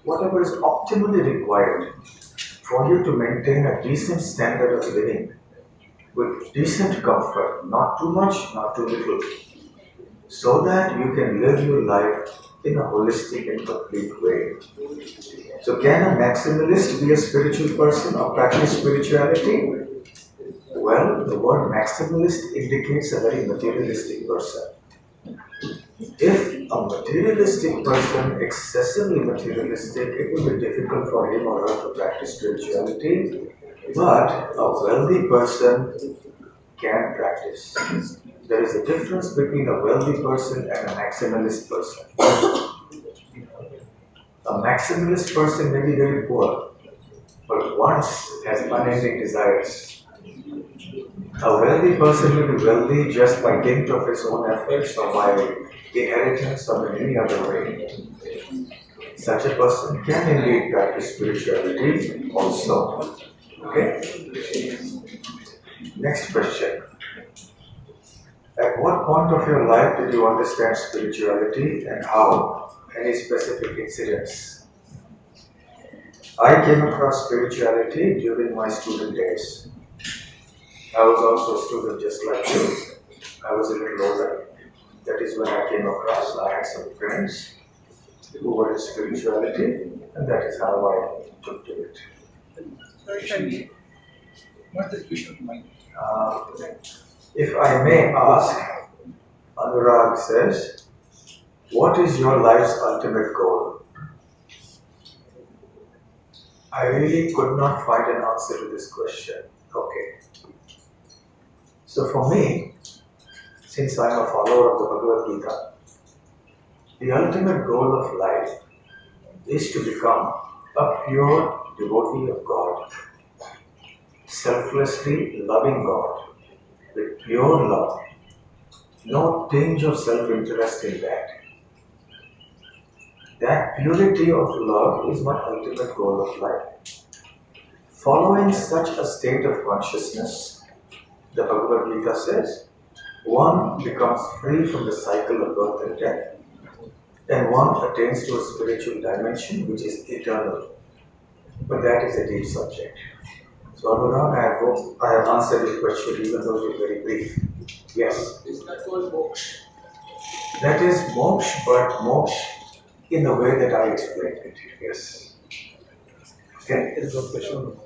Whatever is optimally required for you to maintain a decent standard of living with decent comfort, not too much, not too little, so that you can live your life in a holistic and complete way. So can a maximalist be a spiritual person or practice spirituality? Well, the word maximalist indicates a very materialistic person. If a materialistic person, excessively materialistic, it will be difficult for him or her to practice spirituality, but a wealthy person can practice. There is a difference between a wealthy person and a maximalist person. A maximalist person may be very poor, but once has unending desires. A wealthy person may be wealthy just by dint of his own efforts or by inheritance or in any other way. Such a person can indeed practice spirituality also. Okay? Next question. At what point of your life did you understand spirituality and how? Any specific incidents? I came across spirituality during my student days. I was also a student just like you. I was a little older. That is when I came across. I had some friends who were in spirituality, and that is how I took to it. Sorry, what is vision of mind? If I may ask, Anurag says, what is your life's ultimate goal? I really could not find an answer to this question. Okay. So for me, since I am a follower of the Bhagavad Gita, the ultimate goal of life is to become a pure devotee of God, selflessly loving God, with pure love, no tinge of self-interest in that. That purity of love is my ultimate goal of life. Following such a state of consciousness, the Bhagavad Gita says, one becomes free from the cycle of birth and death, and one attains to a spiritual dimension which is eternal. But that is a deep subject. So Anurag, I hope I have answered your question even though it is very brief. Yes? Is that called moksha? That is moksha, but moksha in the way that I explained it. Yes. Okay? Is a question.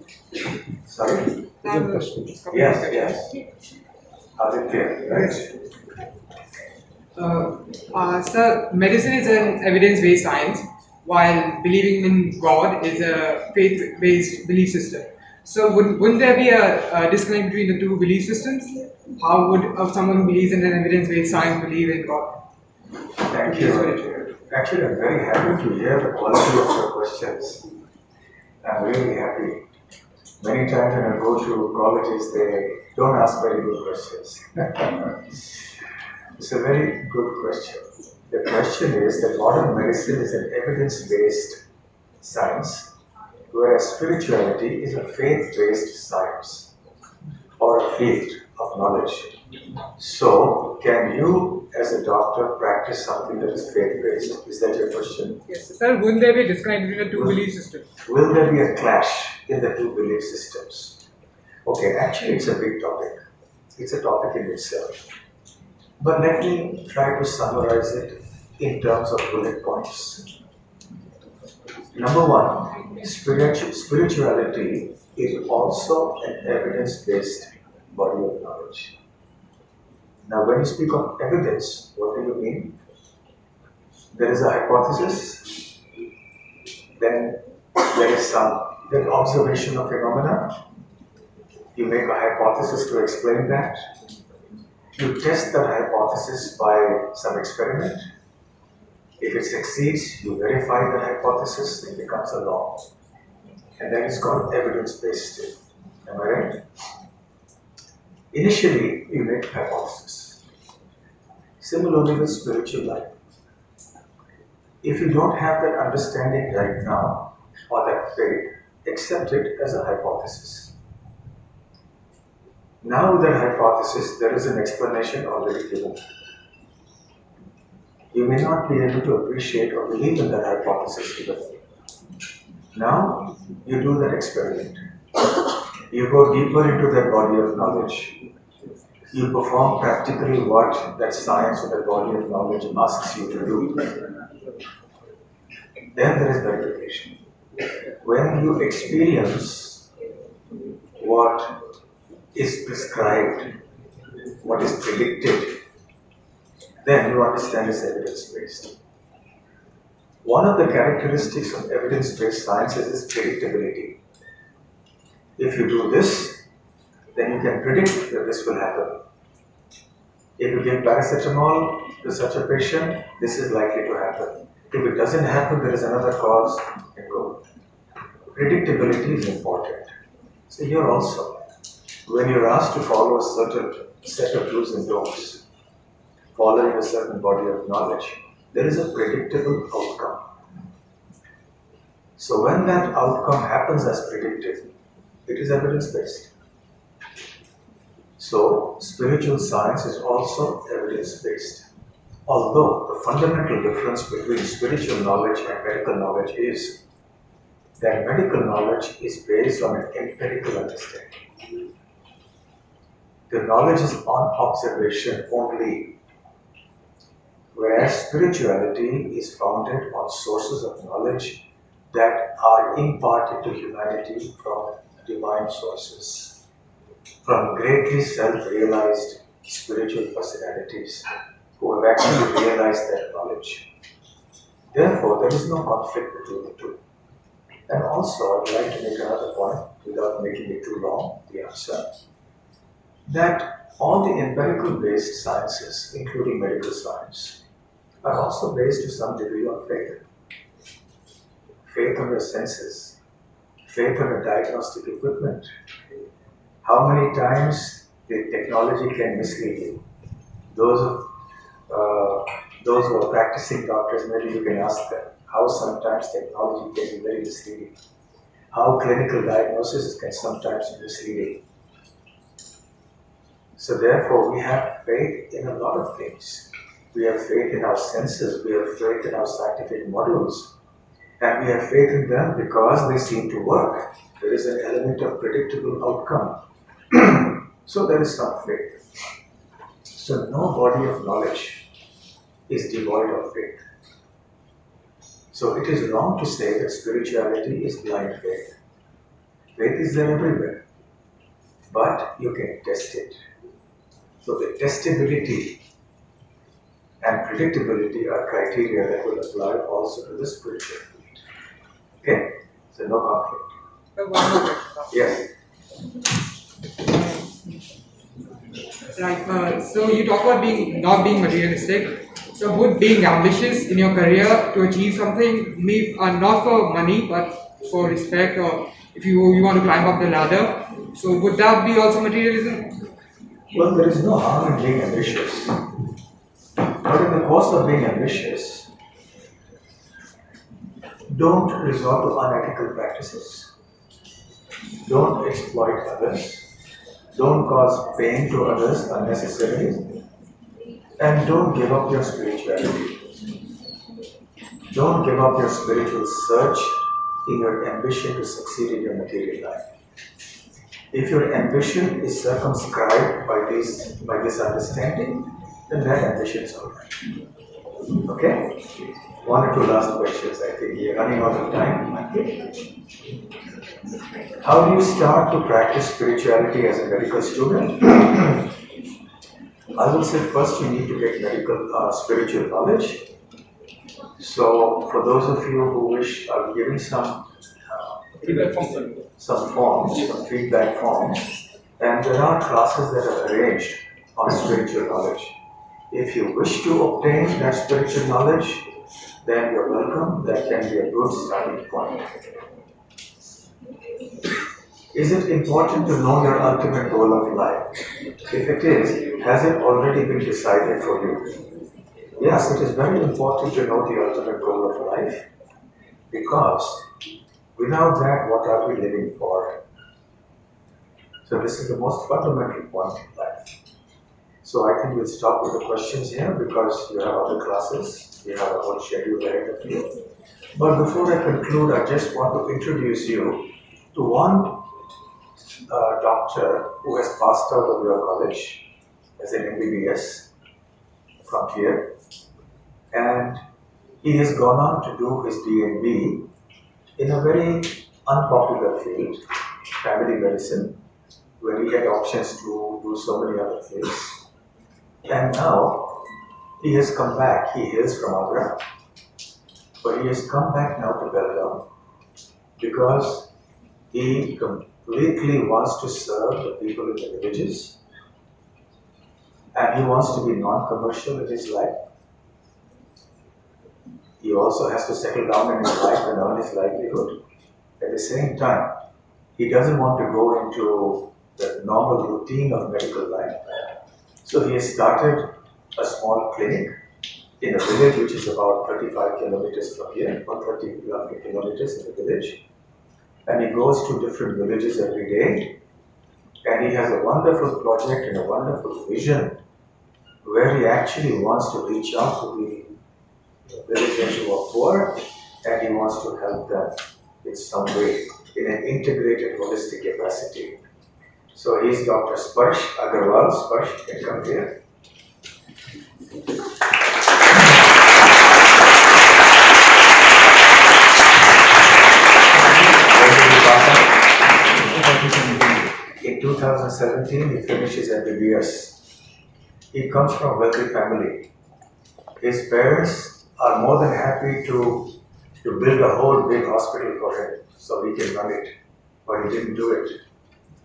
Sorry? Is a Yes. Aditya, right? So medicine is an evidence-based science, while believing in God is a faith-based belief system. So wouldn't there be a disconnect between the two belief systems? How would someone who believes in an evidence-based science believe in God? Thank you. Actually, I'm very happy to hear the quality of your questions. I'm really happy. Many times when I go to colleges, they don't ask very good questions. It's a very good question. The question is that modern medicine is an evidence-based science, whereas spirituality is a faith-based science or a field of knowledge. So, can you, as a doctor, practice something that is faith-based? Is that your question? Yes, sir. Wouldn't there be a disconnect between the two belief systems? Will there be a clash in the two belief systems? Okay, actually, it's a big topic. It's a topic in itself. But let me try to summarize it in terms of bullet points. Number one, spirituality is also an evidence-based body of knowledge. Now, when you speak of evidence, what do you mean? There is a hypothesis, then there is some observation of phenomena. You make a hypothesis to explain that. You test that hypothesis by some experiment. If it succeeds, you verify the hypothesis, it becomes a law. And that is called evidence-based. Am I right? Initially, you make a hypothesis. Similarly with spiritual life. If you don't have that understanding right now, or that faith, accept it as a hypothesis. Now with that hypothesis, there is an explanation already given. You may not be able to appreciate or believe in that hypothesis given. Now, you do that experiment. You go deeper into that body of knowledge. You perform practically what that science or that body of knowledge asks you to do. Then there is verification. When you experience what is prescribed, what is predicted, then you understand it's evidence-based. One of the characteristics of evidence-based science is predictability. If you do this, then you can predict that this will happen. If you give paracetamol to such a patient, this is likely to happen. If it doesn't happen, there is another cause, and go. Predictability is important. So here also, when you're asked to follow a certain set of do's and don'ts, following a certain body of knowledge, there is a predictable outcome. So when that outcome happens as predicted, it is evidence-based. So spiritual science is also evidence-based. Although the fundamental difference between spiritual knowledge and medical knowledge is that medical knowledge is based on an empirical understanding. The knowledge is on observation only, whereas spirituality is founded on sources of knowledge that are imparted to humanity from divine sources, from greatly self-realized spiritual personalities who have actually realized that knowledge. Therefore, there is no conflict between the two. And also, I'd like to make another point, without making it too long, the answer, that all the empirical-based sciences, including medical science, are also based to some degree on faith. Faith on your senses, faith on your diagnostic equipment. How many times the technology can mislead you? Those who are practicing doctors, maybe you can ask them how sometimes technology can be very misleading. How clinical diagnosis can sometimes be misleading. So therefore, we have faith in a lot of things. We have faith in our senses, we have faith in our scientific models, and we have faith in them because they seem to work. There is an element of predictable outcome. So there is some faith. So no body of knowledge is devoid of faith. So it is wrong to say that spirituality is blind faith. Faith is there everywhere, but you can test it. So the testability and predictability are criteria that will apply also to the spiritual field. Okay? So no conflict. One more question. Yes. Right. So you talk about not being materialistic. So would being ambitious in your career to achieve something, not for money but for respect, or if you want to climb up the ladder, so would that be also materialism? Well, there is no harm in being ambitious. But in the course of being ambitious, don't resort to unethical practices. Don't exploit others. Don't cause pain to others unnecessarily. And don't give up your spirituality. Don't give up your spiritual search in your ambition to succeed in your material life. If your ambition is circumscribed by this understanding, then that ambition is alright. Okay? One or two last questions, I think. We are running out of time. How do you start to practice spirituality as a medical student? I will say first you need to get spiritual knowledge. So for those of you who wish, I'll be giving some Feedback from them. some feedback forms, and there are classes that are arranged on spiritual knowledge. If you wish to obtain that spiritual knowledge, then you're welcome. That can be a good starting point. Is it important to know your ultimate goal of life? If it is, has it already been decided for you? Yes, it is very important to know the ultimate goal of life, because without that, what are we living for? So this is the most fundamental point in life. So I think we'll stop with the questions here because you have other classes, you have a whole schedule ahead of you. But before I conclude, I just want to introduce you to one doctor who has passed out of your college as an MBBS from here, and he has gone on to do his D&B in a very unpopular field, family medicine, where he had options to do so many other fields. And now he has come back. He hails from Agra, but he has come back now to Belgaum because he completely wants to serve the people in the villages, and he wants to be non-commercial in his life. He also has to settle down in his life and earn his livelihood. At the same time, he doesn't want to go into the normal routine of medical life. So he has started a small clinic in a village which is about 35 kilometers from here, or 30 kilometers in the village. And he goes to different villages every day. And he has a wonderful project and a wonderful vision where he actually wants to reach out to the villagers who are poor, and he wants to help them in some way in an integrated holistic capacity. So he's Dr. Sparsh Agarwal. Sparsh, can come here. In 2017, he finished his MBBS. He comes from a wealthy family. His parents are more than happy to build a whole big hospital for him so he can run it, but he didn't do it.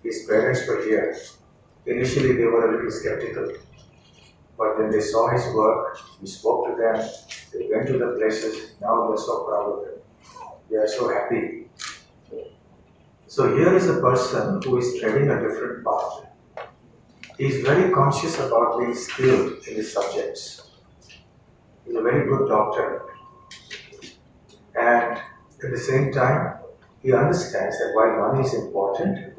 His parents were here. Initially, they were a little skeptical, but when they saw his work, he spoke to them, they went to the places, now they're so proud of him. They are so happy. So here is a person who is treading a different path. He is very conscious about being skilled in his subjects. He's a very good doctor. And at the same time, he understands that while money is important,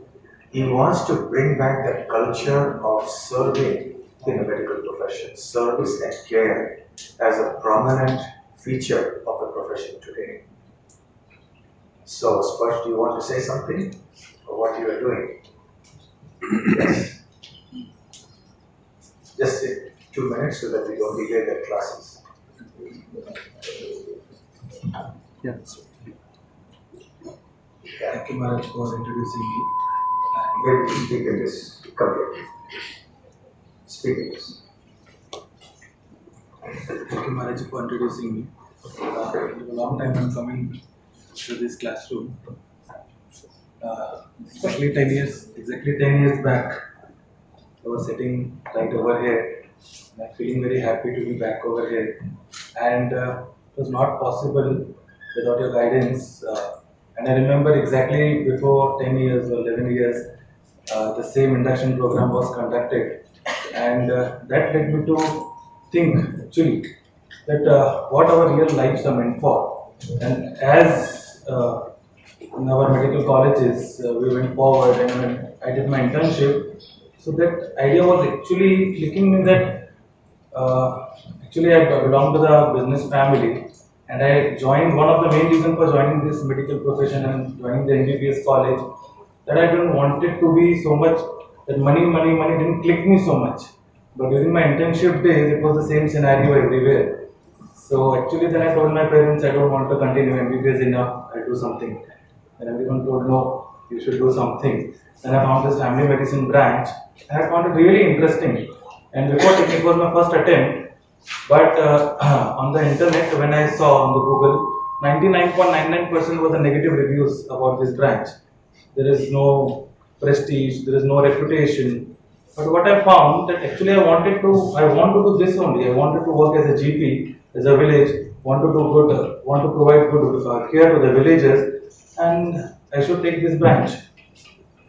he wants to bring back that culture of serving in the medical profession, service and care as a prominent feature of the profession today. So, Sparsh, do you want to say something or what you are doing? Yes. Just 2 minutes so that we don't delay their classes. Yes. Thank you, Maharaj, for introducing me. Maybe speak in this. Come here. Speak in this. Thank you, Maharaj, for introducing me. It was a long time I'm coming to this classroom. Exactly 10 years back, I was sitting right over here. And I'm feeling very happy to be back over here. And it was not possible without your guidance. And I remember exactly before 10 years or 11 years, the same induction program was conducted. And that led me to think actually that what our real lives are meant for. And as in our medical colleges, we went forward and when I did my internship. So that idea was actually clicking me that actually I belong to the business family and I joined one of the main reasons for joining this medical profession and joining the MBBS college that I didn't want it to be so much that money didn't click me so much. But during my internship days, it was the same scenario everywhere. So actually then I told my parents I don't want to continue MBBS enough, I'll do something. And everyone told no, you should do something. Then I found this family medicine branch and I found it really interesting. And before taking it was my first attempt, but on the internet when I saw on the Google, 99.99% was the negative reviews about this branch. There is no prestige, there is no reputation. But what I found that actually I want to do this only. I wanted to work as a GP, as a village, want to provide good care to the villagers, and I should take this branch.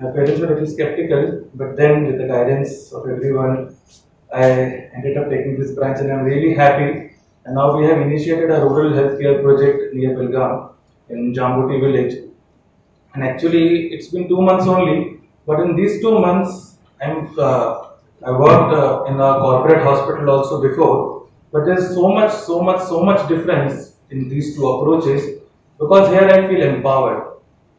My parents were a little skeptical, but then with the guidance of everyone, I ended up taking this branch and I'm really happy. And now we have initiated a rural healthcare project near Belgaum in Jambuti village. And actually, it's been 2 months only, but in these 2 months, I worked in a corporate hospital also before. But there's so much difference in these two approaches because here I feel empowered.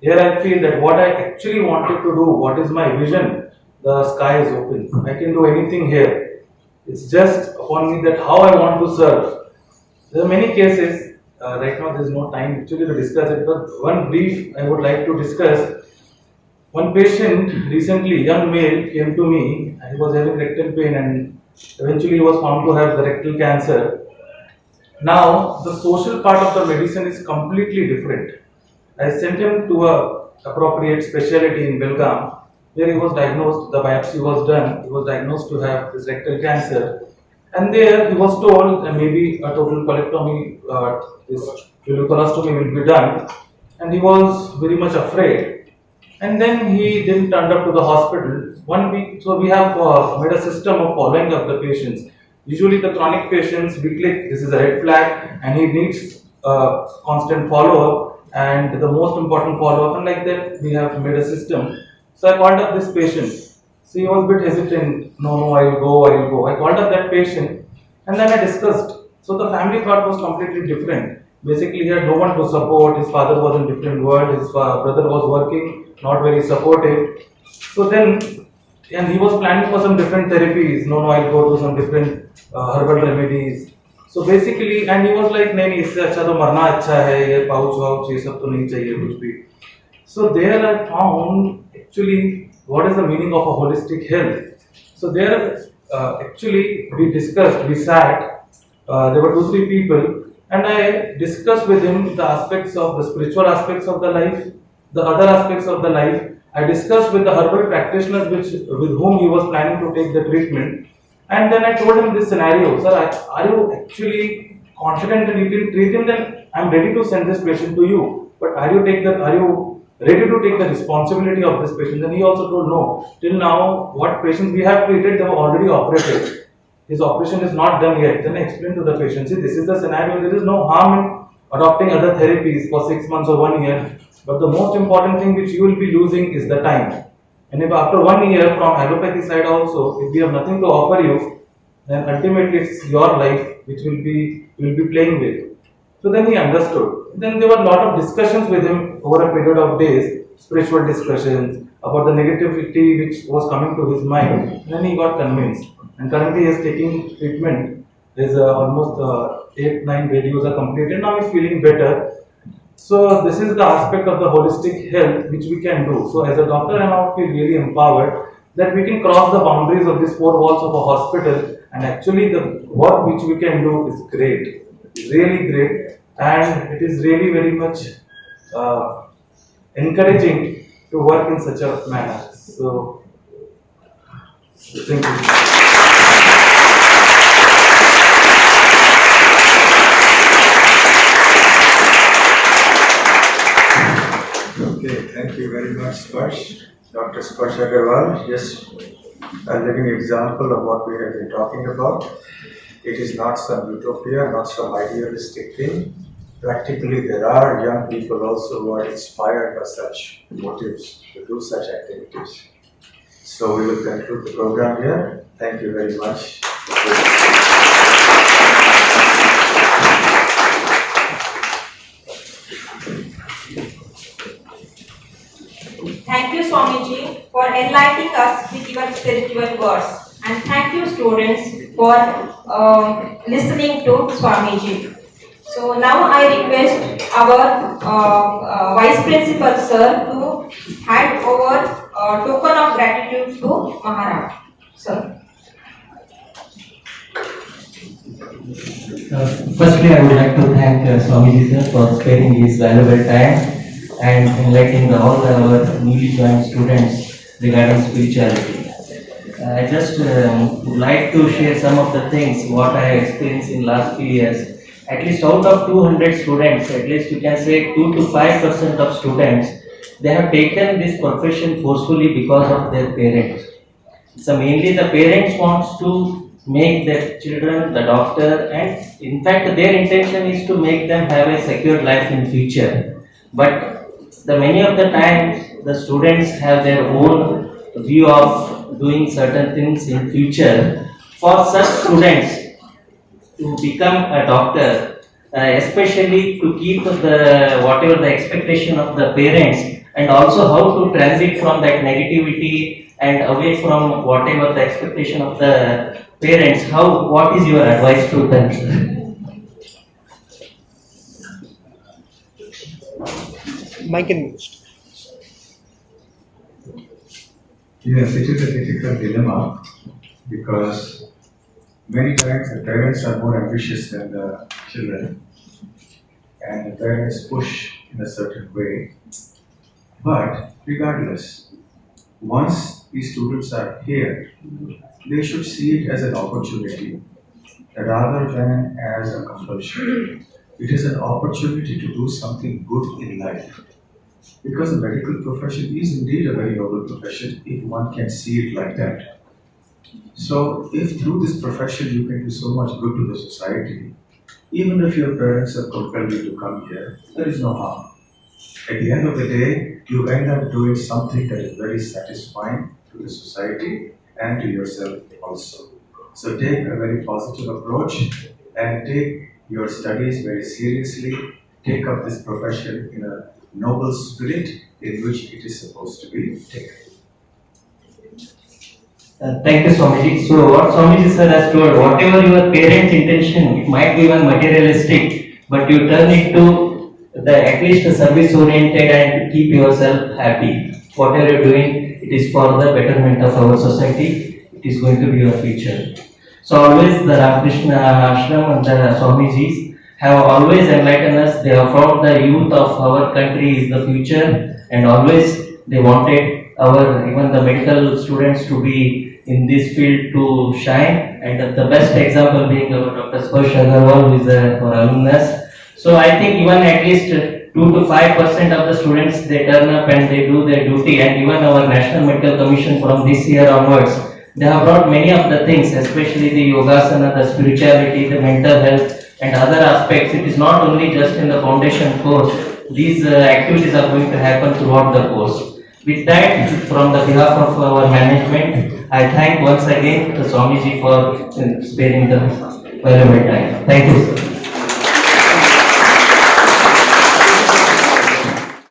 Here I feel that what I actually wanted to do, what is my vision, the sky is open. I can do anything here. It's just upon me that how I want to serve. There are many cases, right now there is no time actually to discuss it, but one brief I would like to discuss. One patient recently, young male, came to me, he was having rectal pain and eventually he was found to have the rectal cancer. Now, the social part of the medicine is completely different. I sent him to a appropriate specialty in Belgaum where he was diagnosed, the biopsy was done, he was diagnosed to have this rectal cancer. And there he was told that maybe a total colectomy, this colostomy will be done. And he was very much afraid. And then he didn't turn up to the hospital. 1 week, so we have made a system of following up the patients. Usually the chronic patients, we click, this is a red flag and he needs constant follow-up and the most important follow-up, and like that we have made a system. So I called up this patient. So he was a bit hesitant. No, I'll go. I called up that patient and then I discussed. So the family part was completely different. Basically, he had no one to support. His father was in different world. His brother was working, not very supportive. So then, and he was planning for some different therapies. No, I'll go to some different herbal remedies. So basically, and he was like, नहीं इससे अच्छा तो मरना अच्छा है, ये pouch vouch ये सब तो नहीं चाहिए कुछ भी. So there I found actually what is the meaning of a holistic health. So there actually we sat, there were 2-3 people and I discussed with him the aspects of the spiritual aspects of the life, the other aspects of the life. I discussed with the herbal practitioners with whom he was planning to take the treatment. And then I told him this scenario, sir, are you actually confident that you can treat him? Then I'm ready to send this patient to you. But are you ready to take the responsibility of this patient? Then he also told no. Till now, what patients we have treated, they were already operated. His operation is not done yet. Then I explained to the patient, see, this is the scenario. There is no harm in adopting other therapies for 6 months or 1 year. But the most important thing which you will be losing is the time. And if after 1 year from allopathy side also, if we have nothing to offer you, then ultimately it's your life which you will be playing with. So then he understood. Then there were a lot of discussions with him over a period of days, spiritual discussions about the negativity which was coming to his mind. Then he got convinced. And currently he is taking treatment. There's almost 8-9 radios are completed. Now he's feeling better. So this is the aspect of the holistic health which we can do. So as a doctor, I now feel really empowered that we can cross the boundaries of these 4 walls of a hospital, and actually the work which we can do is great, really great, and it is really very much encouraging to work in such a manner. So, thank you. Okay, thank you very much, Sparsh. Dr. Sparsh Agarwal, just a living example of what we have been talking about. It is not some utopia, not some idealistic thing. Practically, there are young people also who are inspired by such motives to do such activities. So we will conclude the program here. Thank you very much. Thank you, Swamiji, for enlightening us with your spiritual words. And thank you, students, for listening to Swamiji. So now I request our Vice Principal, Sir, to hand over token of gratitude to Maharaj. Sir. Firstly, I would like to thank Swamiji sir for sparing his valuable time and enlightening all our newly joined students regarding spirituality. I just would like to share some of the things what I have experienced in last few years. At least out of 200 students, at least you can say 2 to 5% of students, they have taken this profession forcefully because of their parents. So mainly the parents wants to make their children the doctor, and in fact their intention is to make them have a secure life in future. But the many of the times the students have their own view of doing certain things in future. For such students to become a doctor, especially to keep the whatever the expectation of the parents, and also how to transit from that negativity and away from whatever the expectation of the parents. What is your advice to them, sir? Mic and used. Yes, it is a difficult dilemma because many times the parents are more ambitious than the children, and the parents push in a certain way. But regardless, once these students are here, they should see it as an opportunity rather than as a compulsion. It is an opportunity to do something good in life. Because the medical profession is indeed a very noble profession if one can see it like that. So if through this profession you can do so much good to the society, even if your parents have compelled you to come here, there is no harm. At the end of the day, you end up doing something that is very satisfying to the society and to yourself also. So take a very positive approach and take your studies very seriously. Take up this profession in a noble spirit in which it is supposed to be taken. Thank you, Swamiji. So what Swamiji sir has told, whatever your parents' intention, it might be even materialistic, but you turn it to at least service oriented and keep yourself happy. Whatever you're doing, it is for the betterment of our society. It is going to be your future. So always the Ramakrishna Ashram and the Swamijis have always enlightened us. They have found the youth of our country is the future, and always they wanted even the medical students to be in this field to shine, and the best example being our Dr. Sparsh Agarwal, who is our alumnus. So I think even at least 2 to 5% of the students, they turn up and they do their duty, and even our National Medical Commission from this year onwards, they have brought many of the things, especially the yogasana, the spirituality, the mental health and other aspects. It is not only just in the foundation course. These activities are going to happen throughout the course. With that, from the behalf of our management, I thank once again the Swamiji for sparing the valuable time. Thank you, sir.